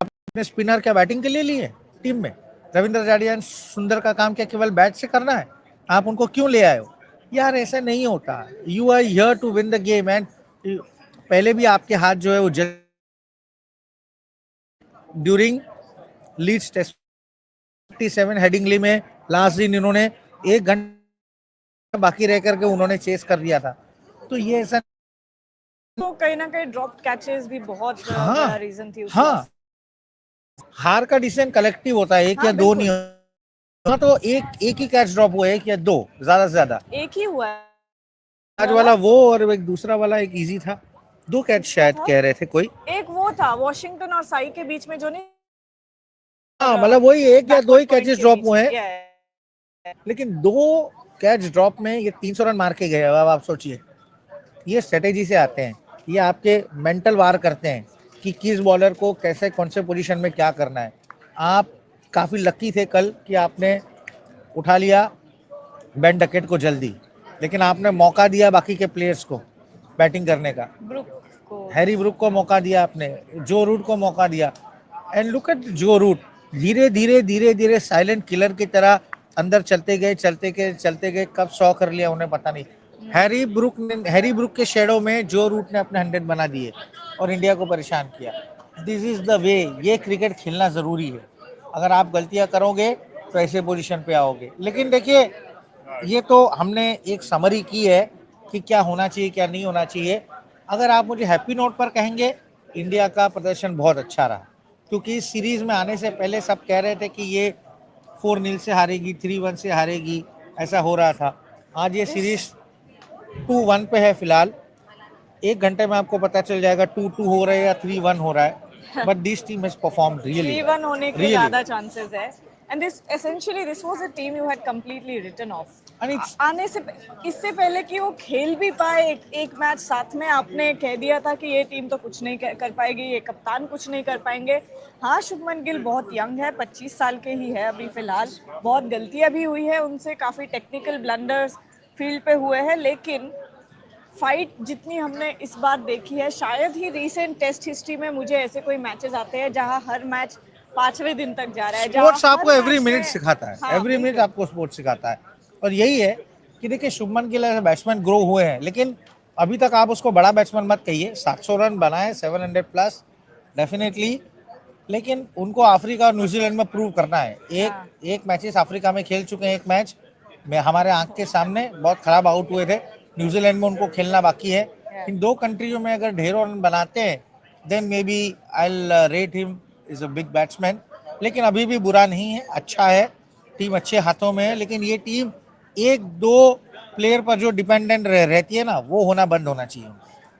आपने स्पिनर क्या बैटिंग के लिए लिए टीम में रविंद्र जाडेजा सुंदर का काम क्या केवल बैट से करना है आप उनको क्यों ले आए हो यार ऐसा नहीं होता you are here to win the game and पहले भी आपके हाथ जो है वो ड्यूरिंग लीड्स टेस्ट 57 हेडिंगली में लास्ट दिन इन्होंने 1 घंटा बाकी रह करके उन्होंने चेस कर दिया था तो ये ऐसा तो कहीं ना कहीं ड्रॉप्ड कैचेस भी बहुत हाँ, बड़ा रीजन थी उस हाँ हार का डिसीजन कलेक्टिव होता है एक हाँ, या दो बिल्कुल। नहीं हाँ तो एक ही कैच ड्रॉप हुआ है एक या दो ज्यादा से ज्यादा एक ही हुआ है आज वाला वो और एक दूसरा वाला एक इजी था 2 कैच शायद कह रहे थे कोई एक वो था वॉशिंगटन और साई के बीच में जो नहीं हाँ मतलब वही एक या दो ही Backward कैचेस point ड्रॉप के हुए बीच हैं में। लेकिन 2 कैच ड्रॉप में ये 300 रन मार के गए अब आप सोचिए ये स्ट्रेटेजी से आते हैं ये आपके मेंटल वार करते हैं कि किस बॉलर को कैसे कौन से पोजीशन में क्या करना है। आप काफ़ी लकी थे कल कि आपने उठा लिया बेन डकेट को जल्दी, लेकिन आपने मौका दिया बाकी के प्लेयर्स को बैटिंग करने का। ब्रुक को, हैरी ब्रुक को मौका दिया आपने, जो रूट को मौका दिया। एंड लुक एट जो रूट, धीरे धीरे धीरे धीरे साइलेंट किलर की तरह अंदर चलते गए, कब 100 कर लिया उन्हें पता नहीं। हैरी ब्रुक के शेडो में जो रूट ने अपने 100 बना दिए और इंडिया को परेशान किया। दिस इज द वे, ये क्रिकेट खेलना जरूरी है। अगर आप गलतियां करोगे तो ऐसे पोजीशन पे आओगे। लेकिन देखिए, ये तो हमने एक समरी की है कि क्या होना चाहिए क्या नहीं होना चाहिए। अगर आप मुझे हैप्पी नोट पर कहेंगे, इंडिया का प्रदर्शन बहुत अच्छा रहा, क्योंकि इस सीरीज में आने से पहले सब कह रहे थे कि ये 4-0 से हारेगी, 3-1 से हारेगी, ऐसा हो रहा था। आज ये सीरीज 2-1 पे है फिलहाल। 1 घंटे में आपको पता चल जाएगा 2-2 हो रहा है या 3-1 हो रहा है। But this team has performed really 3-1 होने के ज्यादा चांसेस है। And this was a team you had completely written off आने से इससे पहले कि वो खेल भी पाए एक मैच साथ में। आपने कह दिया था कि ये टीम तो कुछ नहीं कर पाएगी, ये कप्तान कुछ नहीं कर पाएंगे। हाँ, शुभमन गिल बहुत यंग है, 25 साल के ही है अभी फिलहाल। बहुत गलतियां भी हुई है उनसे, काफी टेक्निकल ब्लंडर्स फील्ड पे हुए हैं, लेकिन फाइट जितनी हमने इस बार देखी है, शायद ही रीसेंट टेस्ट हिस्ट्री में मुझे ऐसे कोई मैचेस आते हैं जहां हर मैच 5वें दिन तक जा रहा है। स्पोर्ट्स आपको एवरी मिनट सिखाता है, हाँ, एवरी मिनट आपको स्पोर्ट्स सिखाता है। और यही है कि देखिए, शुभमन गिल ऐसे बैट्समैन ग्रो हुए हैं, लेकिन अभी तक आप उसको बड़ा बैट्समैन मत कहिए। 700 रन बनाए, 700 प्लस डेफिनेटली, लेकिन उनको अफ्रीका और न्यूजीलैंड में प्रूव करना है। एक मैचेस अफ्रीका में खेल चुके हैं, एक मैच में हमारे आंख के सामने बहुत खराब आउट हुए थे। न्यूजीलैंड में उनको खेलना बाकी है। इन 2 कंट्रियों में अगर ढेरों रन बनाते हैं, then maybe I will rate him is a big batsman. लेकिन अभी भी बुरा नहीं है, अच्छा है, टीम अच्छे हाथों में है। लेकिन ये टीम 1-2 प्लेयर पर जो डिपेंडेंट रहती है ना, वो होना बंद होना चाहिए।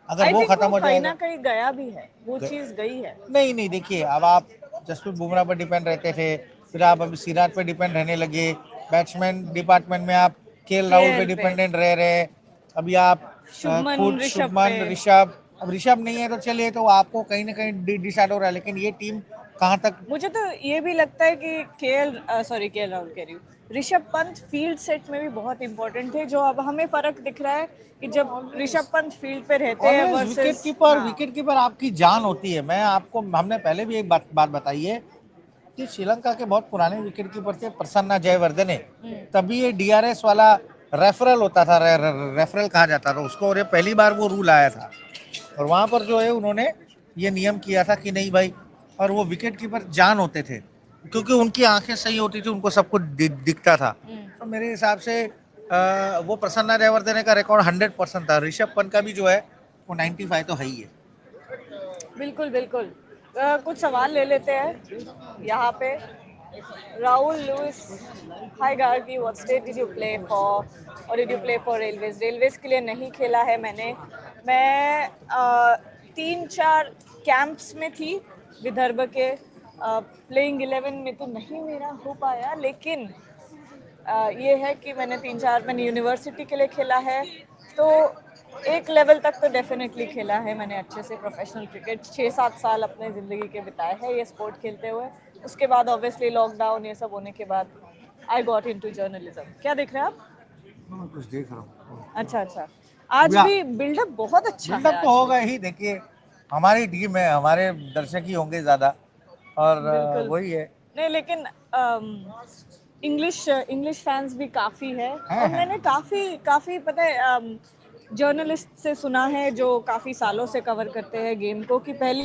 अगर वो खत्म हो जाएगा, कहीं ना कहीं गया भी है, वो चीज गई है। नहीं देखिए, अब आप जसप्रीत बुमराह पर डिपेंड रहते थे, फिर आप अभी सिराज पर डिपेंड रहने लगे। बैट्समैन डिपार्टमेंट में आप केएल राहुल पे डिपेंडेंट रह रहे। अभी आप खुद शुभमन, ऋषभ, अब ऋषभ नहीं है तो चलिए, तो आपको कहीं ना कहीं डिसाइड हो रहा है। लेकिन ये टीम कहाँ तक, मुझे तो ये भी लगता है कि केएल राहुल कह रही हूँ, ऋषभ पंत फील्ड सेट में भी बहुत इंपॉर्टेंट थे। जो अब हमें फर्क दिख रहा है कि जब ऋषभ पंत फील्ड पे रहते हैं वर्सेस विकेट कीपर आपकी जान होती है। मैं आपको, हमने पहले भी एक बात बताई है कि श्रीलंका के बहुत पुराने विकेट कीपर थे, प्रसन्ना जयवर्धने। तभी ये डीआरएस वाला रेफरल होता था, रेफरल कहा जाता था उसको, और ये पहली बार वो रूल आया था। और वहां पर जो है उन्होंने ये नियम किया था कि नहीं भाई, और वो विकेट कीपर जान होते थे, क्योंकि उनकी आंखें सही होती थी, उनको सब कुछ दिखता था। तो मेरे हिसाब से वो प्रसन्ना जयवर्धने का रिकॉर्ड 100% था। ऋषभ पंत का भी जो है वो 95 तो है ही है। बिल्कुल बिल्कुल। कुछ सवाल ले लेते हैं यहाँ पे। Rahul Lewis, hi Gargi, what state did you play for, और did you play for Railways? Railways के लिए नहीं खेला है मैंने। मैं 3-4 कैंप्स में थी विदर्भ के। प्लेइंग 11 में तो नहीं मेरा हो पाया, लेकिन ये है कि मैंने 3-4 मैंने यूनिवर्सिटी के लिए खेला है। तो एक लेवल तक तो डेफिनेटली खेला है मैंने अच्छे से प्रोफेशनल क्रिकेट। 6-7 साल अपने ज़िंदगी के बिताए हैं ये स्पोर्ट खेलते हुए। उसके बाद ऑब्वियसली लॉकडाउन ये सब होने के बाद आई गॉट इनटू जर्नलिज्म। क्या देख रहे हैं आप? मैं कुछ देख रहा हूँ। अच्छा। आज भी बिल्डअप बहुत अच्छा है। बिल्डअप तो होगा ही। देखिए, हमारी टीम है, हमारे दर्शक ही होंगे ज्यादा, और वही है। नहीं, लेकिन इंग्लिश फैंस भी काफ़ी है। और मैंने काफ़ी पता है जर्नलिस्ट से सुना है जो काफ़ी सालों से कवर करते हैं गेम को, कि पहली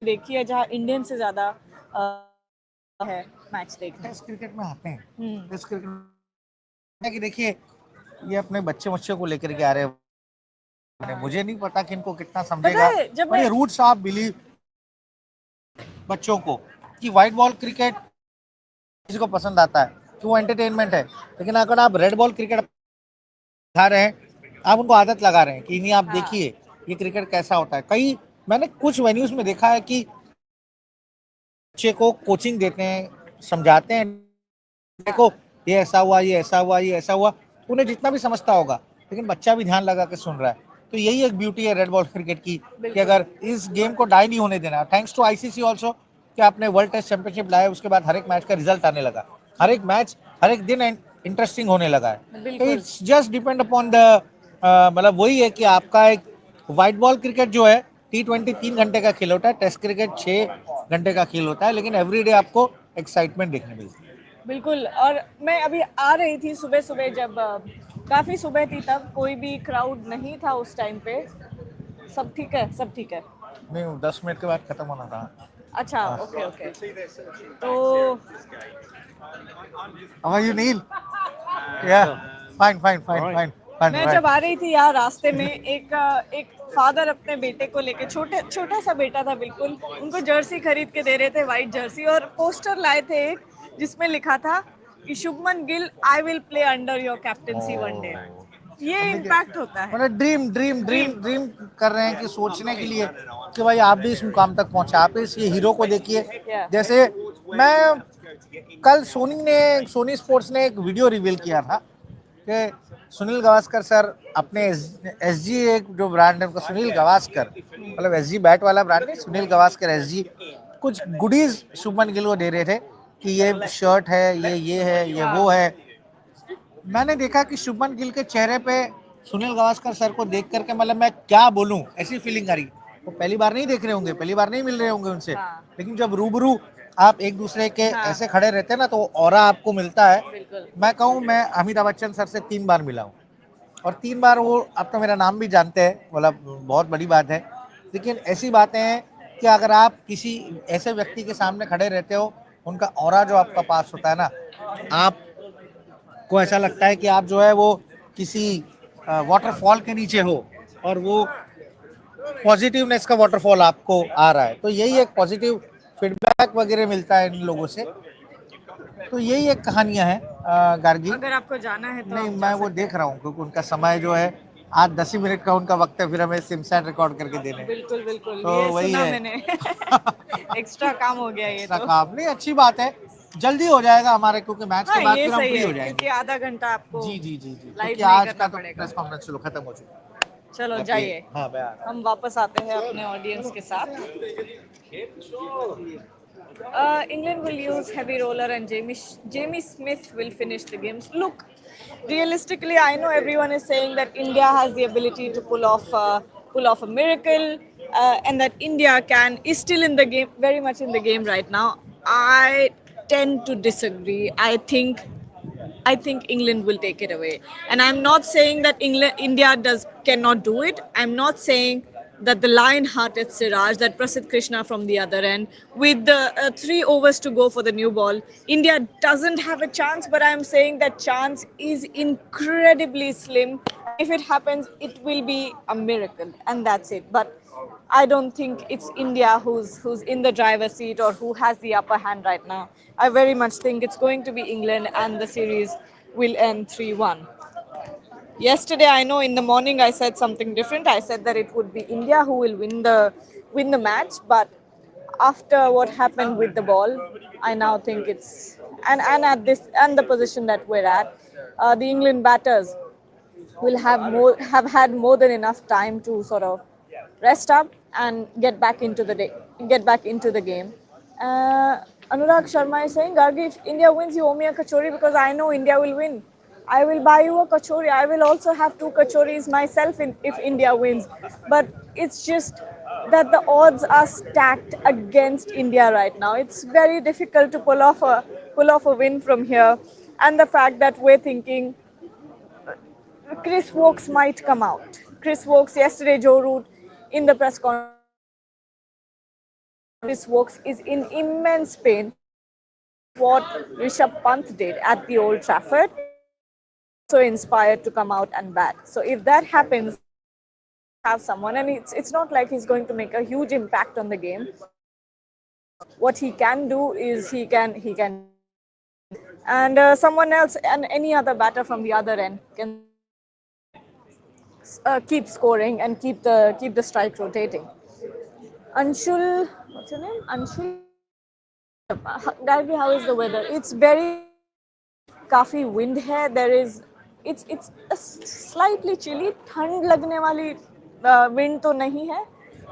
देखी है जहाँ इंडियन से ज़्यादा है मैच देखने। टेस्ट क्रिकेट में आते हैं, टेस्ट क्रिकेट में कि देखिए, ये अपने बच्चे को लेकर के आ रहे हैं। मुझे नहीं पता कि इनको कितना समझेगा, पर ये रूट्स आप बिलीव बच्चों को कि व्हाइट बॉल क्रिकेट किसी को पसंद आता है, कि वो एंटरटेनमेंट है। लेकिन अगर आप रेड बॉल क्रिकेट खा रहे हैं, आप उनको आदत लगा रहे हैं कि नहीं, आप देखिए ये क्रिकेट कैसा होता है। मैंने कुछ वेन्यूज में देखा है कि बच्चे को कोचिंग देते हैं, समझाते हैं, देखो ये ऐसा हुआ, ये ऐसा हुआ, ये ऐसा हुआ। उन्हें जितना भी समझता होगा, लेकिन बच्चा भी ध्यान लगा के सुन रहा है। तो यही एक ब्यूटी है रेड बॉल क्रिकेट की कि अगर इस गेम को डाई नहीं होने देना, थैंक्स टू आईसीसी ऑल्सो कि आपने वर्ल्ड टेस्ट चैंपियनशिप लाया, उसके बाद हर एक मैच का रिजल्ट आने लगा, हर एक मैच हर एक दिन इंटरेस्टिंग होने लगा है। तो it's just depend upon the, मतलब वही है कि आपका एक व्हाइट बॉल क्रिकेट जो है T20 3 घंटे का खेल होता है, टेस्ट क्रिकेट 6 घंटे का खेल होता है, लेकिन एवरीडे आपको एक्साइटमेंट देखने मिलती है। बिल्कुल। और मैं अभी आ रही थी सुबह सुबह, जब काफ़ी सुबह थी, तब कोई भी क्राउड नहीं था उस टाइम पे। सब ठीक है, सब ठीक है। नहीं, 10 मिनट के बाद खत्म होना था। अच्छा, हाँ। Okay okay. तो How are you, Neil? Yeah, fine, fine, fine, fine, fine, मैं right. जब आ रही थी यार, रास्ते में एक फादर अपने बेटे को लेके, छोटा सा बेटा था बिल्कुल, उनको जर्सी खरीद के दे रहे थे, वाइट जर्सी, और पोस्टर लाए थे एक जिसमें लिखा था कि Shubman Gill, I will play under your captaincy one day. ये इम्पैक्ट होता है। मतलब ड्रीम ड्रीम ड्रीम ड्रीम कर रहे हैं कि सोचने के लिए कि भाई आप भी इस मुकाम तक पहुंचे, आप इस ये हीरो को देखिए। जैसे मैं कल सोनी स्पोर्ट्स ने एक वीडियो रिवील किया था कि सुनील गावस्कर सर अपने एसजी, एक जो ब्रांड है उनका सुनील गावस्कर, मतलब एसजी बैट वाला ब्रांड है, सुनील गावस्कर एसजी, कुछ गुडीज शुभमन गिल को दे रहे थे कि ये शर्ट है, ये है, ये वो है। मैंने देखा कि शुभमन गिल के चेहरे पे सुनील गावस्कर सर को देख करके, मतलब मैं क्या बोलूं, ऐसी फीलिंग आ रही। वो पहली बार नहीं देख रहे होंगे, पहली बार नहीं मिल रहे होंगे उनसे, लेकिन जब रूबरू आप एक दूसरे के ऐसे खड़े रहते हैं ना, तो ऑरा आपको मिलता है। मैं कहूँ, मैं अमिताभ बच्चन सर से 3 बार मिला हूँ, और 3 बार वो अब तो मेरा नाम भी जानते हैं, मतलब बहुत बड़ी बात है। लेकिन ऐसी बातें हैं कि अगर आप किसी ऐसे व्यक्ति के सामने खड़े रहते हो, उनका ऑरा जो आपका पास होता है ना, आप को ऐसा लगता है कि आप जो है वो किसी वाटरफॉल के नीचे हो, और वो पॉजिटिवनेस का वाटरफॉल आपको आ रहा है। तो यही एक पॉजिटिव फीडबैक वगैरह मिलता है इन लोगों से। तो यही एक कहानियां हैं गार्गी। अगर आपको जाना है तो नहीं, मैं वो देख रहा हूँ क्योंकि उनका समय जो है आज 10 ही मिनट का उनका वक्त है, फिर हमें सिमसैट रिकॉर्ड करके देने। बिल्कुल बिल्कुल, तो ये वही सुना है। मैंने। एक्स्ट्रा काम हो गया ये एक्स्ट्रा तो। काम नहीं, अच्छी बात है, जल्दी हो जाएगा हमारे, क्योंकि मैच के बाद ये फिर हम सही फ्री है, हो जाएंगे। क्योंकि आधा घंटा आपको जी जी जी जी, लाइव क्योंकि नहीं आज करना का तो पड़ेगा। प्रेस कॉन्फ्रेंस चलो खत्म हो चुका है। चलो अब जाइए, हाँ, मैं आ रहा हूँ। हम वापस आते हैं अपने ऑडियंस के साथ। England will use heavy roller and Jamie Smith will finish the games. Look, realistically, I know everyone is saying that India has the ability to pull off a miracle, and that India is still in the game, very much in the game right now. I tend to disagree. I think England will take it away. And I'm not saying that India cannot do it. I'm not saying that the lion-hearted Siraj, that Prasidh Krishna from the other end, with the 3 overs to go for the new ball, India doesn't have a chance. But I'm saying that chance is incredibly slim. If it happens, it will be a miracle, and that's it. But I don't think it's India who's in the driver's seat or who has the upper hand right now. I very much think it's going to be England, and the series will end 3-1. Yesterday, I know in the morning I said something different. I said that it would be India who will win the match, but after what happened with the ball, I now think it's and the position that we're at, the England batters will have had more than enough time to sort of rest up and get back into the game. Anurag Sharma is saying, Gargi, if India wins, you owe me a kachori because I know India will win. I will buy you a kachori. I will also have 2 kachoris myself if India wins. But it's just that the odds are stacked against India right now. It's very difficult to pull off a win from here, and the fact that we're thinking Chris Wokes might come out. Chris Wokes, yesterday, Joe Root in the press conference, Chris Wokes is in immense pain. What Rishabh Pant did at the Old Trafford, so inspired to come out and bat. So if that happens, have someone, and it's not like he's going to make a huge impact on the game. What he can do is he can, and someone else and any other batter from the other end can keep scoring and keep the strike rotating. Anshul, what's your name? Anshul. Gargi, how is the weather? It's very काफी wind है. There is it's a slightly chilly. ठंड लगने वाली wind तो नहीं है,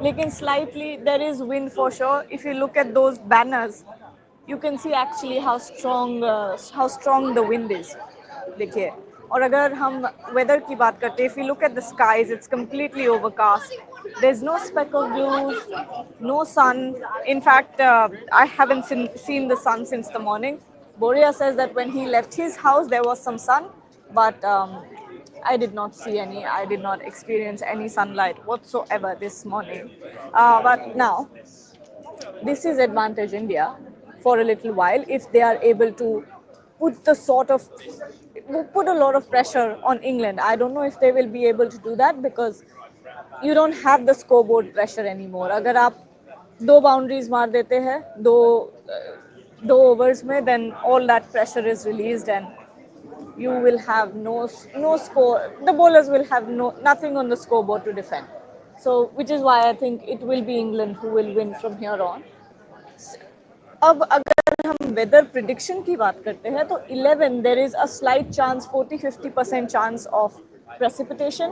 लेकिन slightly there is wind for sure. If you look at those banners, you can see actually how strong the wind is. देखिए, और अगर हम weather की बात करते हैं, if you look at the skies, it's completely overcast. There's no speck of blue, no sun. In fact, I haven't seen the sun since the morning. Boria says that when he left his house, there was some sun, but I did not see any. I did not experience any sunlight whatsoever this morning. But now, this is advantage India for a little while if they are able to put the sort of put a lot of pressure on England. I don't know if they will be able to do that because you don't have the scoreboard pressure anymore. अगर आप दो boundaries मार देते हैं दो overs में, then all that pressure is released and you will have no score. The bowlers will have nothing on the scoreboard to defend. So, which is why I think it will be England who will win from here on. अब अगर हम weather prediction की बात करते हैं तो 11 there is a slight chance 40-50% chance of precipitation.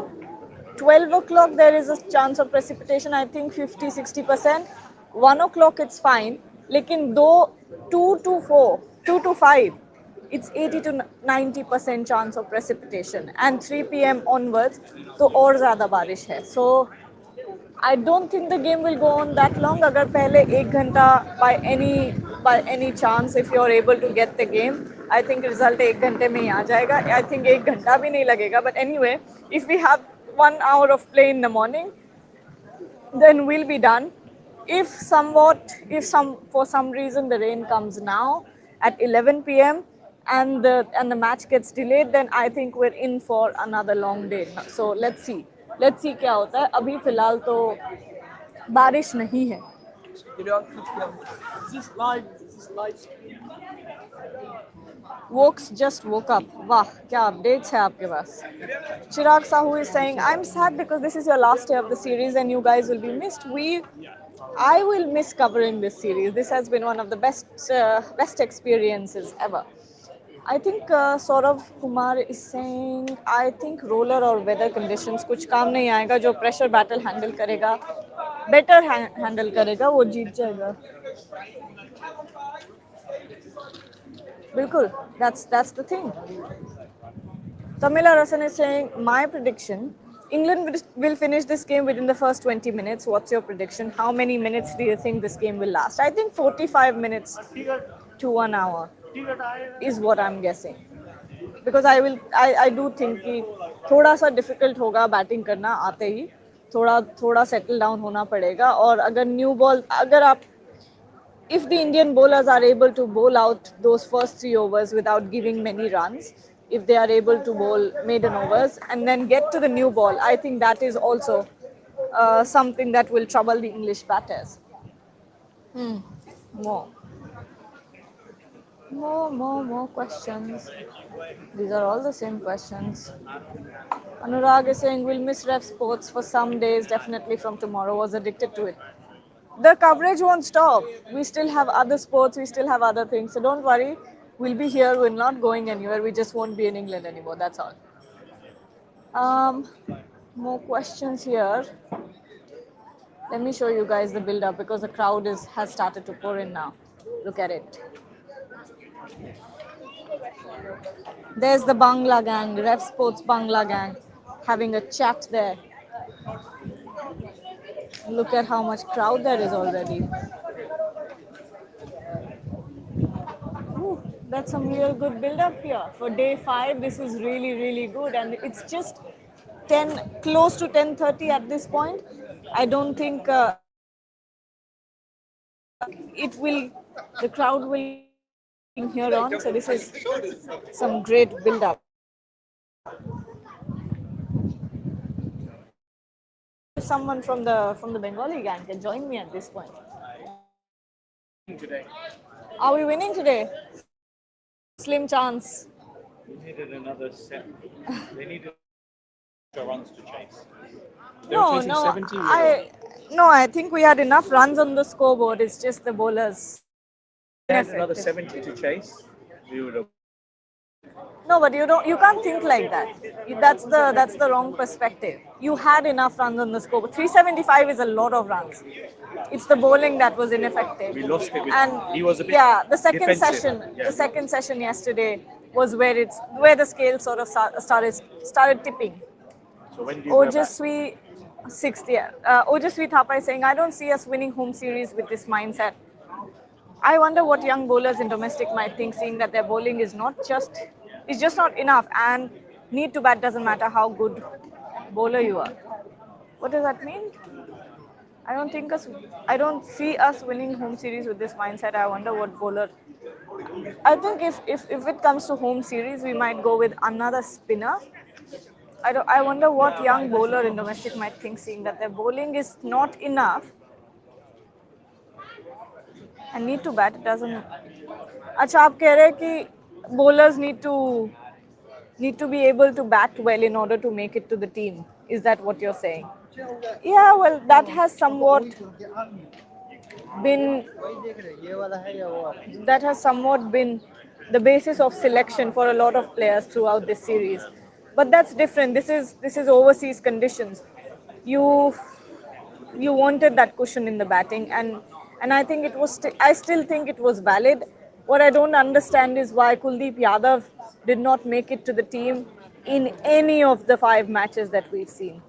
12 o'clock there is a chance of precipitation, I think 50-60%. 1 o'clock it's fine, लेकिन 2 to 5 it's 80-90% chance of precipitation, and 3 p.m. onwards तो और ज़्यादा बारिश है. So I don't think the game will go on that long. अगर पहले एक घंटा by any chance if you're able to get the game, I think result एक घंटे में ही आ जाएगा. I think एक घंटा भी नहीं लगेगा. But anyway, if we have 1 hour of play in the morning, then we'll be done. If for some reason the rain comes now at 11 p.m. and the match gets delayed, then I think we're in for another long day. So let's see क्या होता है. अभी फिलहाल तो बारिश नहीं है. Is this live? Is this live? Wokes just woke up. वाह, क्या updates है आपके पास. Chirag Sahu is saying, I'm sad because this is your last day of the series and you guys will be missed. I will miss covering this series. This has been one of the best experiences ever. I think Saurav Kumar is saying, I think roller or weather conditions कुछ काम नहीं आएगा. जो pressure battle handle करेगा, better handle करेगा, वो जीत जाएगा. बिल्कुल, that's the thing. Tamila Rasan is saying, my prediction, England will finish this game within the first 20 minutes. What's your prediction? How many minutes do you think this game will last? I think 45 minutes to 1 hour is what I'm guessing. Because I do think कि थोड़ा सा difficult होगा batting करना आते ही. थोड़ा settle down होना पड़ेगा. और अगर new ball, if the Indian bowlers are able to bowl out those first 3 overs without giving many runs, if they are able to bowl maiden overs and then get to the new ball, I think that is also something that will trouble the English batters. More questions. These are all the same questions. Anurag is saying, we'll miss ref sports for some days, definitely from tomorrow. Was addicted to it. The coverage won't stop. We still have other sports, we still have other things. So don't worry, we'll be here. We're not going anywhere. We just won't be in England anymore. That's all. More questions here. Let me show you guys the build-up because the crowd has started to pour in now. Look at it. There's the Bangla gang, Ref Sports Bangla gang, having a chat there. Look at how much crowd there is already. Ooh, that's some real good build-up here. For day 5, this is really, really good. And it's just close to 10:30 at this point. I don't think the crowd will here on. So this is some great build-up. Someone from the Bengali gang can join me at this point. Today. Are we winning today? Slim chance. We needed another set. They needed runs to chase. They No, were chasing no, 70. I think we had enough runs on the scoreboard. It's just the bowlers. They had another 70 to chase. We would have No, but you can't think like that. That's the wrong perspective. You had enough runs on the score. 375 is a lot of runs. It's the bowling that was ineffective. We lost it with, And he was a bit yeah, the second defensive. session, Yeah. the second session yesterday was where the scale sort of started tipping. So when did you go back? Ojaswi, sixth year. Ojaswi Thapa is saying, I don't see us winning home series with this mindset. I wonder what young bowlers in domestic might think, seeing that their bowling is just not enough, and need to bat doesn't matter how good bowler you are. What does that mean? I don't see us winning home series with this mindset. I wonder what bowler. I think if it comes to home series, we might go with another spinner. I wonder what young bowler in domestic might think, seeing that their bowling is not enough and need to bat doesn't. अच्छा आप कह रहे हैं कि bowlers need to be able to bat well in order to make it to the team. Is that what you're saying? Yeah, well, been that has somewhat been the basis of selection for a lot of players throughout this series. But that's different. This is overseas conditions. You you wanted that cushion in the batting, and I think I still think it was valid. What I don't understand is why Kuldeep Yadav did not make it to the team in any of the 5 matches that we've seen.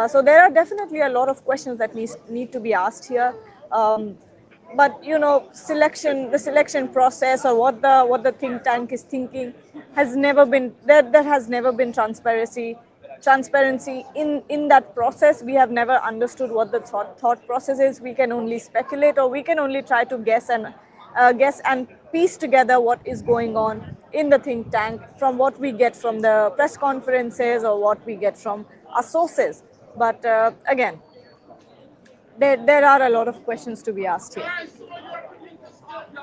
So there are definitely a lot of questions that need to be asked here. But the selection process, or what the think tank is thinking, has never been there has never been transparency in that process. We have never understood what the thought process is. We can only speculate, or we can only try to guess and piece together what is going on in the think tank from what we get from the press conferences or what we get from our sources. But again, there are a lot of questions to be asked here.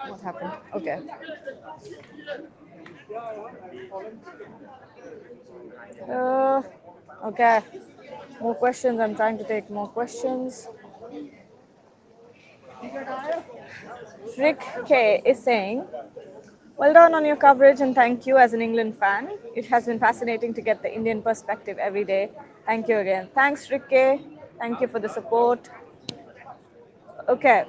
What happened? Okay. Uh, okay. More questions. I'm trying to take more questions. Rick K is saying, well done on your coverage and thank you as an England fan. It has been fascinating to get the Indian perspective every day. Thank you again. Thanks, Rick K. Thank you for the support. Okay.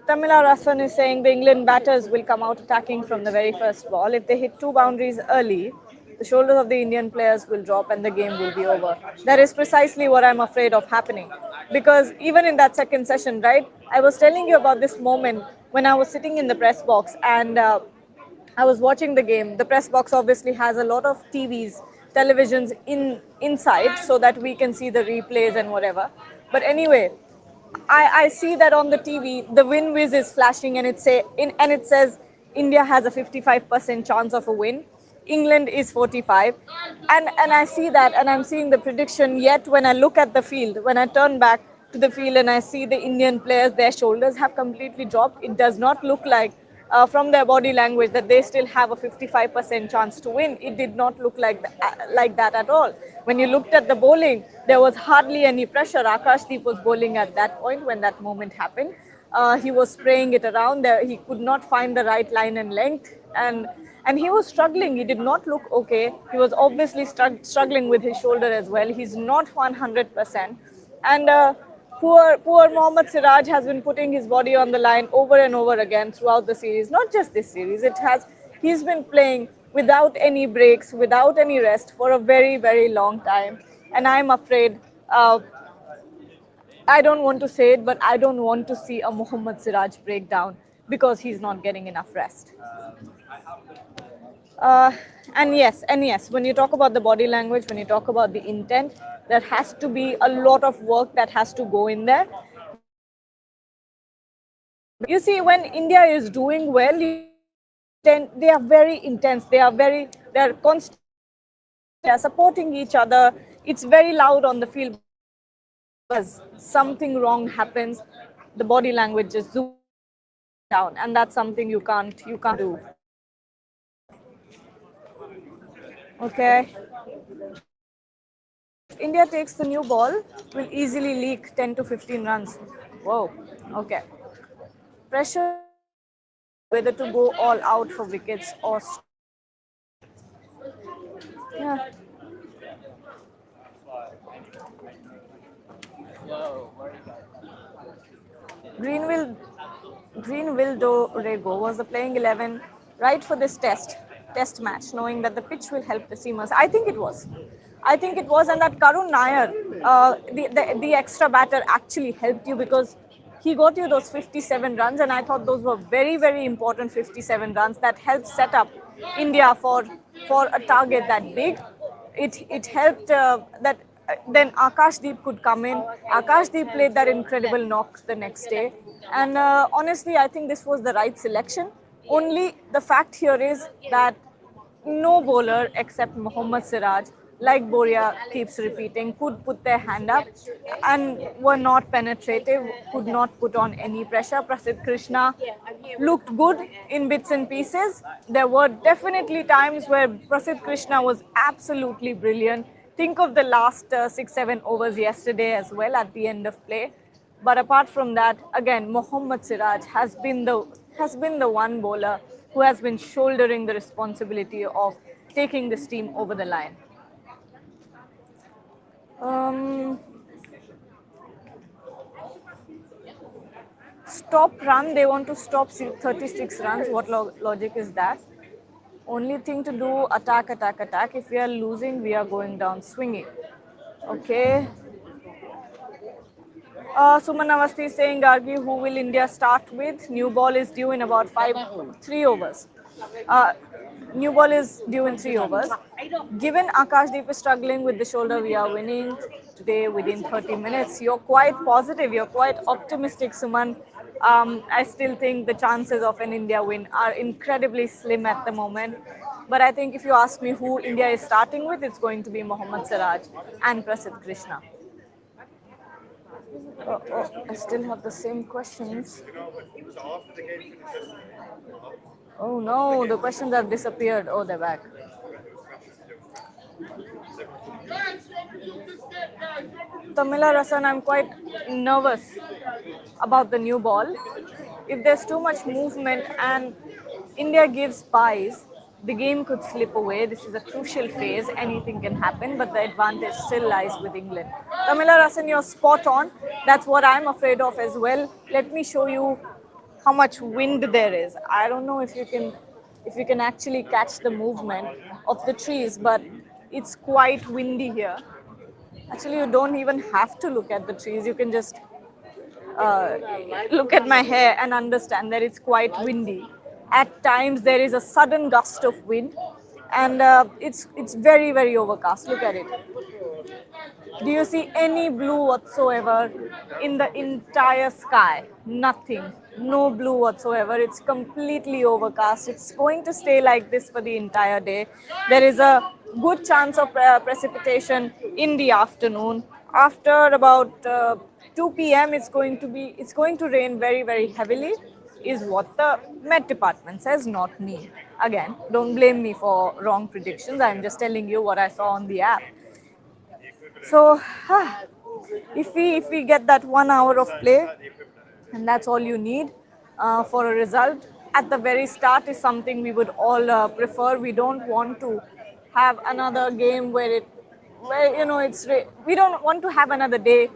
Tamila Rasan is saying the England batters will come out attacking from the very first ball. If they hit 2 boundaries early, the shoulders of the Indian players will drop and the game will be over. That is precisely what I'm afraid of happening. Because even in that second session, right, I was telling you about this moment when I was sitting in the press box and I was watching the game. The press box obviously has a lot of televisions inside, so that we can see the replays and whatever. But anyway, I see that on the TV, the win whiz is flashing, and it says India has a 55% chance of a win. England is 45, and I see that, and I'm seeing the prediction. Yet when I look at the field, when I turn back to the field and I see the Indian players, their shoulders have completely dropped. It does not look like from their body language that they still have a 55% chance to win. It did not look like that at all. When you looked at the bowling, there was hardly any pressure. Akashdeep was bowling at that point when that moment happened. He was spraying it around. He could not find the right line and length, and he was struggling. He did not look okay. He was obviously struggling with his shoulder as well. He's not 100%, and poor Mohammad Siraj has been putting his body on the line over and over again throughout the series. Not just this series. He's been playing without any breaks, without any rest for a very, very long time. And I'm afraid, I don't want to say it, but I don't want to see a Mohammad Siraj breakdown because he's not getting enough rest. Uh, and yes, when you talk about the body language, when you talk about the intent, there has to be a lot of work that has to go in there. You see, when India is doing well, they are very intense. They're constant. They're supporting each other. It's very loud on the field. Because something wrong happens, the body language just zooms down, and that's something you can't do. Okay. If India takes the new ball, will easily leak 10 to 15 runs. Whoa. Okay. Pressure whether to go all out for wickets or Yeah. Greenville, Greenville do Rego was the playing 11 right for this test match, knowing that the pitch will help the seamers. I think it was. I think it was, and that Karun Nair, the extra batter actually helped you because he got you those 57 runs, and I thought those were very, very important 57 runs that helped set up India for a target that big. It helped that then Akashdeep could come in. Akashdeep played that incredible knock the next day, and honestly, I think this was the right selection. Only the fact here is that no bowler except Mohammad Siraj, like Boria keeps repeating, could put their hand up and were not penetrative, could not put on any pressure. Prasidh Krishna looked good in bits and pieces. There were definitely times where Prasidh Krishna was absolutely brilliant. Think of the last 6-7 overs yesterday as well at the end of play. But apart from that, again, Mohammad Siraj has been the one bowler who has been shouldering the responsibility of taking this team over the line. Um, Stop run. They want to stop 36 runs. What logic is that? Only thing to do, attack, attack, attack. If we are losing, we are going down swinging. Okay. Suman Avasti is saying, Gargi, who will India start with? New ball is due in about 3 overs. Uh, New ball is due in 3 overs. Given Akashdeep is struggling with the shoulder, we are winning today within 30 minutes. You're quite positive. You're quite optimistic, Suman. I still think the chances of an India win are incredibly slim at the moment. But I think if you ask me who India is starting with, it's going to be Mohammad Siraj and Prasidh Krishna. I still have the same questions. Oh no, the questions have disappeared. Oh, they're back. Tamila Rasan, I'm quite nervous about the new ball. If there's too much movement and India gives buys, the game could slip away. This is a crucial phase. Anything can happen, but the advantage still lies with England. Tamila Rasan, you're spot on. That's what I'm afraid of as well. Let me show you how much wind there is. I don't know if you can actually catch the movement of the trees, but it's quite windy here. Actually, you don't even have to look at the trees. You can just uh, look at my hair and understand that it's quite windy. At times, there is a sudden gust of wind, and it's very very overcast. Look at it. Do you see any blue whatsoever in the entire sky? Nothing. No blue whatsoever. It's completely overcast. It's going to stay like this for the entire day. There is a good chance of precipitation in the afternoon. After about 2 p.m., it's going to rain very very heavily. Is what the Met Department says, not me. Again, don't blame me for wrong predictions. I'm just telling you what I saw on the app. So, if we get that 1 hour of play, and that's all you need for a result at the very start is something we would all prefer. We don't want to have another game where we don't want to have another day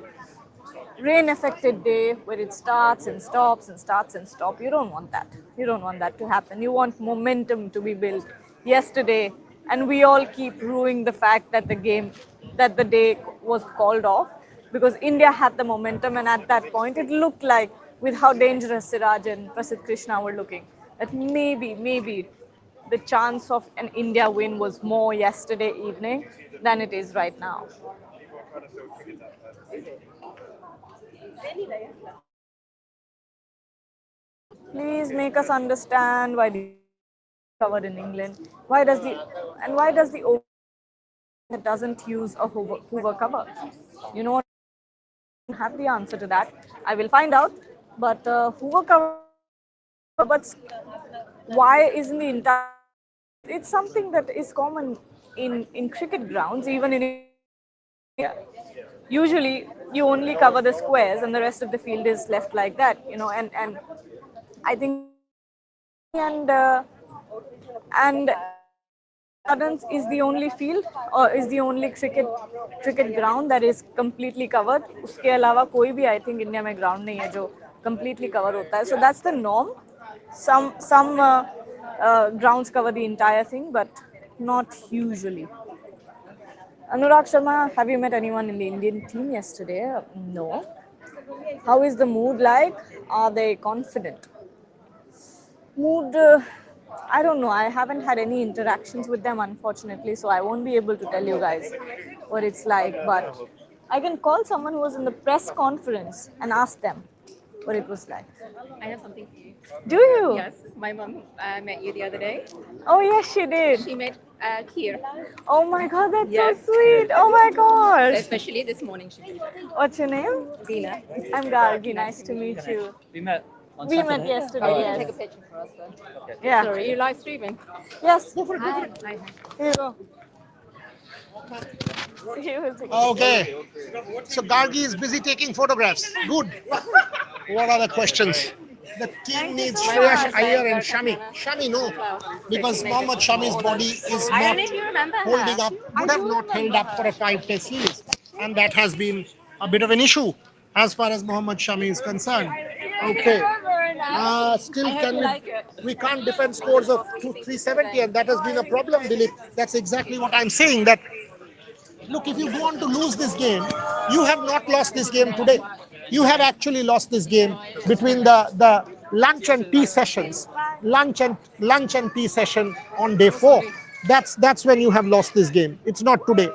rain affected day where it starts and stops and starts and stops. You don't want that. You don't want that to happen. You want momentum to be built yesterday, and we all keep ruining the fact that the day was called off because India had the momentum, and at that point it looked like with how dangerous Siraj and Prasidh Krishna were looking that maybe the chance of an India win was more yesterday evening than it is right now. Please make us understand why the covered in England. Why does the over that doesn't use a Hoover cover? You know what? I don't have the answer to that. I will find out. But Hoover cover, but why isn't the entire? It's something that is common in cricket grounds, even in India. Usually, you only cover the squares, and the rest of the field is left like that. And I think and Gardens is the only field or is the only cricket ground that is completely covered. उसके अलावा कोई भी I think India में ground नहीं है जो completely cover होता है. So that's the norm. Some grounds cover the entire thing, but not usually. Anurag Sharma, have you met anyone in the Indian team yesterday? No. How is the mood like? Are they confident? Mood, I don't know. I haven't had any interactions with them, unfortunately, so I won't be able to tell you guys what it's like. But I can call someone who was in the press conference and ask them what it was like. I have something for you. Do you? Yes, my mom met you the other day. Oh, yes, she did. She met Kier. Oh my god, that's Yes. so sweet. Oh my gosh. Especially this morning she did that. What's your name? Dina. I'm Gargi. Nice to meet you. We met on We Saturday. met yesterday, Oh, you can take a yes. picture for us then. Yeah. Sorry, you're live streaming. Yes. Hi. Hi. Here you go. He will take Okay. So Gargi is busy taking photographs. Good. What are the questions? The team needs Shreyas Iyer and Shami. Shami, no. Because Mohammad Shami's body is I not don't know if you remember her. holding up, would have not held up for a 5-test series. And that has been a bit of an issue as far as Mohammad Shami is concerned. Okay. Still, we can't defend scores of 370, and that has been a problem, Dilip. That's exactly what I'm saying. That look, if you go on to lose this game, you have not lost this game today. You have actually lost this game between the lunch and tea sessions, lunch and tea session on day 4. That's when you have lost this game. It's not today.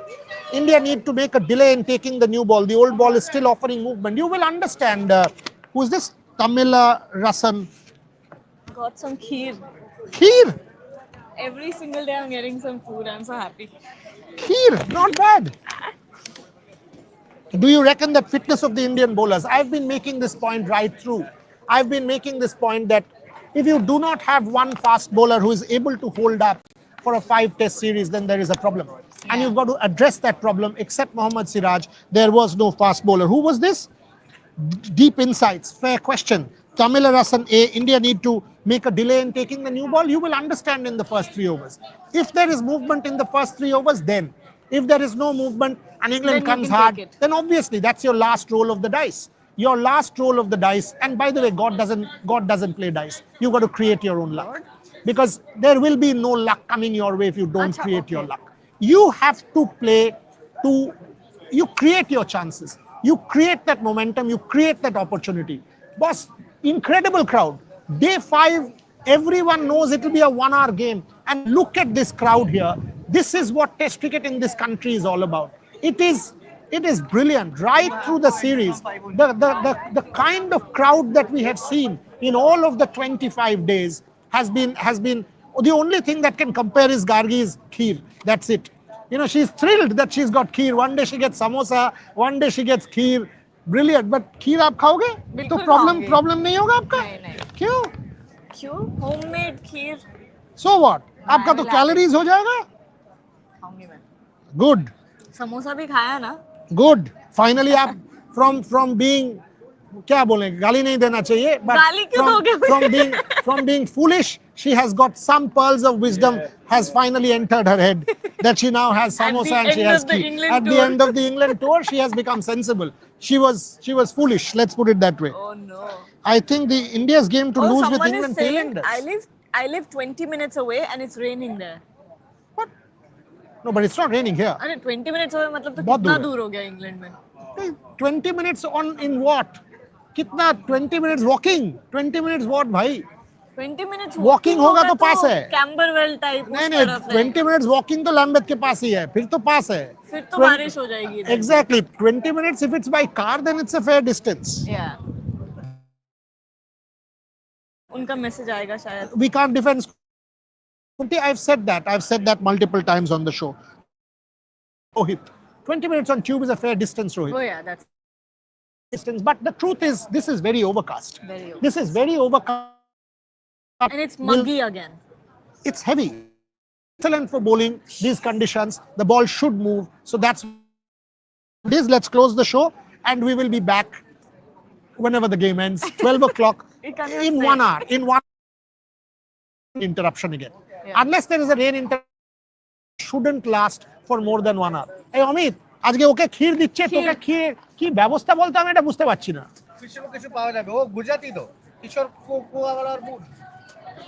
India need to make a delay in taking the new ball. The old ball is still offering movement. You will understand. Who's this? Tamila Rasan. Got some kheer. Kheer. Every single day I'm getting some food. I'm so happy. Kheer, not bad. Do you reckon that fitness of the Indian bowlers? I've been making this point right through. I've been making this point that if you do not have one fast bowler who is able to hold up for a 5-test series, then there is a problem. And you've got to address that problem. Except Mohammad Siraj, there was no fast bowler. Who was this? Deep insights. Fair question. Tamil Rasan A. India need to make a delay in taking the new ball. You will understand in the first 3 overs. If there is movement in the first 3 overs, then. If there is no movement and England Then you comes can hard, take it. then obviously that's your last roll of the dice. Your last roll of the dice. And by the way, God doesn't play dice. You got to create your own luck, because there will be no luck coming your way if you don't create your luck. You have to play to. You create your chances. You create that momentum. You create that opportunity. Boss, incredible crowd. Day 5, everyone knows it will be a 1-hour game. And look at this crowd here. This is what Test cricket in this country is all about. It is brilliant right through the series. The kind of crowd that we have seen in all of the 25 days has been the only thing that can compare is Gargi's kheer. That's it. You know, she's thrilled that she's got kheer. One day she gets samosa, one day she gets kheer. Brilliant. But kheer आप खाओगे? तो बिल्कुल problem खाऊंगी। नहीं होगा आपका? नहीं। क्यों? क्यों? Homemade kheer. So what? आपका तो will have calories हो जाएगा? खाऊंगी मैं. Good. समोसा भी खाया ना? Good. Finally, आप from being क्या बोले गाली नहीं देना चाहिए, but गाली क्यों दोगे? from being foolish, she has got some pearls of wisdom has finally entered her head, that she now has samosa and she end has of the kheer. England At the tour. end of the England tour, she has become sensible. She was foolish. Let's put it that way. Oh no. I think the India's game to Oh, lose with someone is England saying tailenders. I live 20 minutes away and it's raining there. What? No, but it's not raining here. अरे 20 minutes away मतलब तो बहुत कितना दूर है। दूर हो गया इंग्लैंड में? 20 minutes on in what? कितना 20 minutes walking? 20 minutes what भाई? 20 minutes Walking होगा तो पास है। कैम्बरवेल टाइप नहीं नहीं 20 minutes walking तो लैम्बेथ के पास ही है, फिर तो पास है। फिर तो बारिश हो जाएगी इधर। Exactly. 20 minutes if it's by car, then it's a fair distance. Yeah. उनका मैसेज आएगा शायद. We can't defend. I've said that multiple times on the show. Rohit, 20 minutes on tube is a fair distance, Rohit. Oh yeah, that's Distance. But the truth is, this is very overcast. very okay. This is very overcast. And it's muggy again. It's heavy. Excellent for bowling. These conditions, the ball should move. So that's this. Let's close the show, and we will be back whenever the game ends. 12 o'clock You can't even in say. 1 hour. In 1 interruption again. Yeah. Unless there is a rain interruption. shouldn't last for more than 1 hour. Hey Amit, আজকে ওকে ক্ষীর দিচ্ছে, তোকে ক্ষীর কি ব্যবস্থা বলতে আমি এটা বুঝতে পারছি না। কিছু পাওয়া যাবে, ও গুজরাটি তো, কিশোর কুয়াওয়ালার মুড।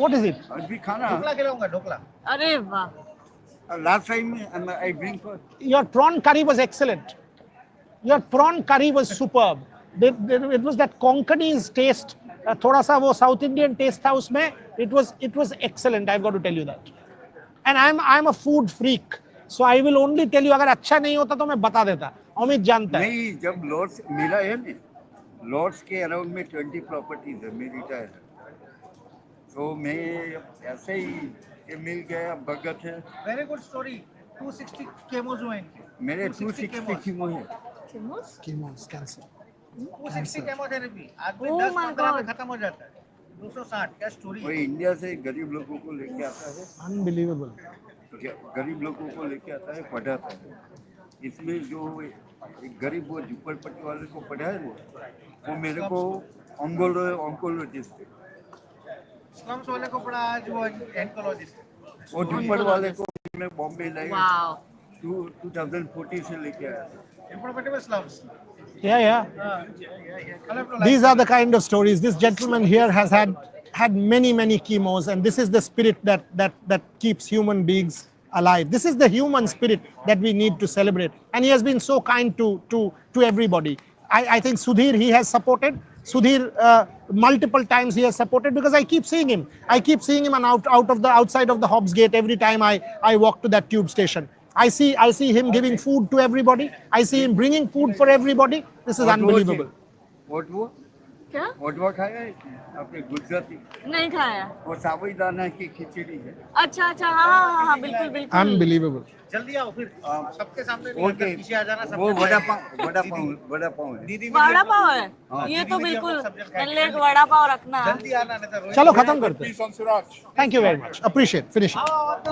What is it? अभी खाना ঢোকলা খেলাऊंगा, ঢোকলা। अरे वाह. last time I bring for Your prawn curry was excellent. Your prawn curry was superb. It was that Konkani's taste, थोड़ा सा वो South Indian taste था उसमें. It was excellent. I've got to tell you that. And I'm a food freak, so I will only tell you अगर अच्छा नहीं होता तो मैं बता देता. अमित जानता है. नहीं, जब लॉर्ड्स मिला है ना, लॉर्ड्स के अराउंड में 20 प्रॉपर्टीज है मेरी टायर, तो मैं ऐसे ही ये मिल गया, भगत है वेरी गुड स्टोरी। 260 केमोज हुए इनके। मेरे 260 किमो है। Chemos, cancer. 260 केमोथेरेपी आदमी Oh 10-15 my में God. खत्म हो जाता है। 260 क्या स्टोरी वो है। इंडिया से गरीब लोगों को लेके आता है, Unbelievable. गरीब लोगों को लेके आता है, पढ़ाता है। इसमें जो एक गरीब वो झुपड़पट्टी वाले को पढ़ाए वो मेरे को ऑन्कोलॉजिस्ट है। स्लम्स वाले को पड़ा, आज वो एंकोलॉजिस्ट है। वो झुपड़ वाले को मैं बॉम्बे लाया Wow. 2014 से लेके आया था। इंप्रोमेटिव slums. Yeah. These are the kind of stories. This gentleman here has had many chemos, and this is the spirit that keeps human beings alive. This is the human spirit that we need to celebrate, and he has been so kind to everybody. I think Sudhir, he has supported. Sudhir, multiple times he has supported, because I keep seeing him. I keep seeing him outside of the Hobbs Gate every time I walk to that tube station. I see him giving food to everybody. I see him bringing food for everybody. This is unbelievable. क्या? Vote खाया है आपने? गुजराती नहीं खाया. वो साबुदाना की खिचड़ी है। अच्छा हाँ बिल्कुल बिल्कुल. Unbelievable. जल्दी आओ फिर सबके सामने नहीं, ओके, अंदर पीछे आ जाना। वो सबके वड़ा पाव है। दीदी वड़ा पाव है. हाँ. ये तो दीदी बिल्कुल अपना सब्जेक्ट खाएगी। पहले एक वड़ा पाव रखना. जल्दी आना, नहीं तो रोहित चलो खत्म करते हैं. Peace on Siraj. Thank you very much. Appreciate. Finish it.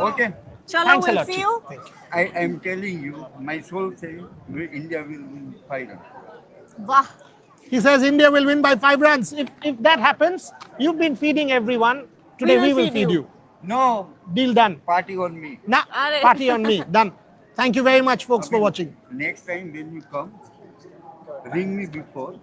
Okay, चलो Thanks a we'll lot. see Chief. you. Thank you. I am telling you, my soul says India will win 5 runs. वाह. He says India will win by 5 runs. If that happens, you've been feeding everyone. Today we will feed you. No, Deal done. party on me. Nah, Arre. party on me. Done. Thank you very much, folks, for watching. Next time when you come, ring me before.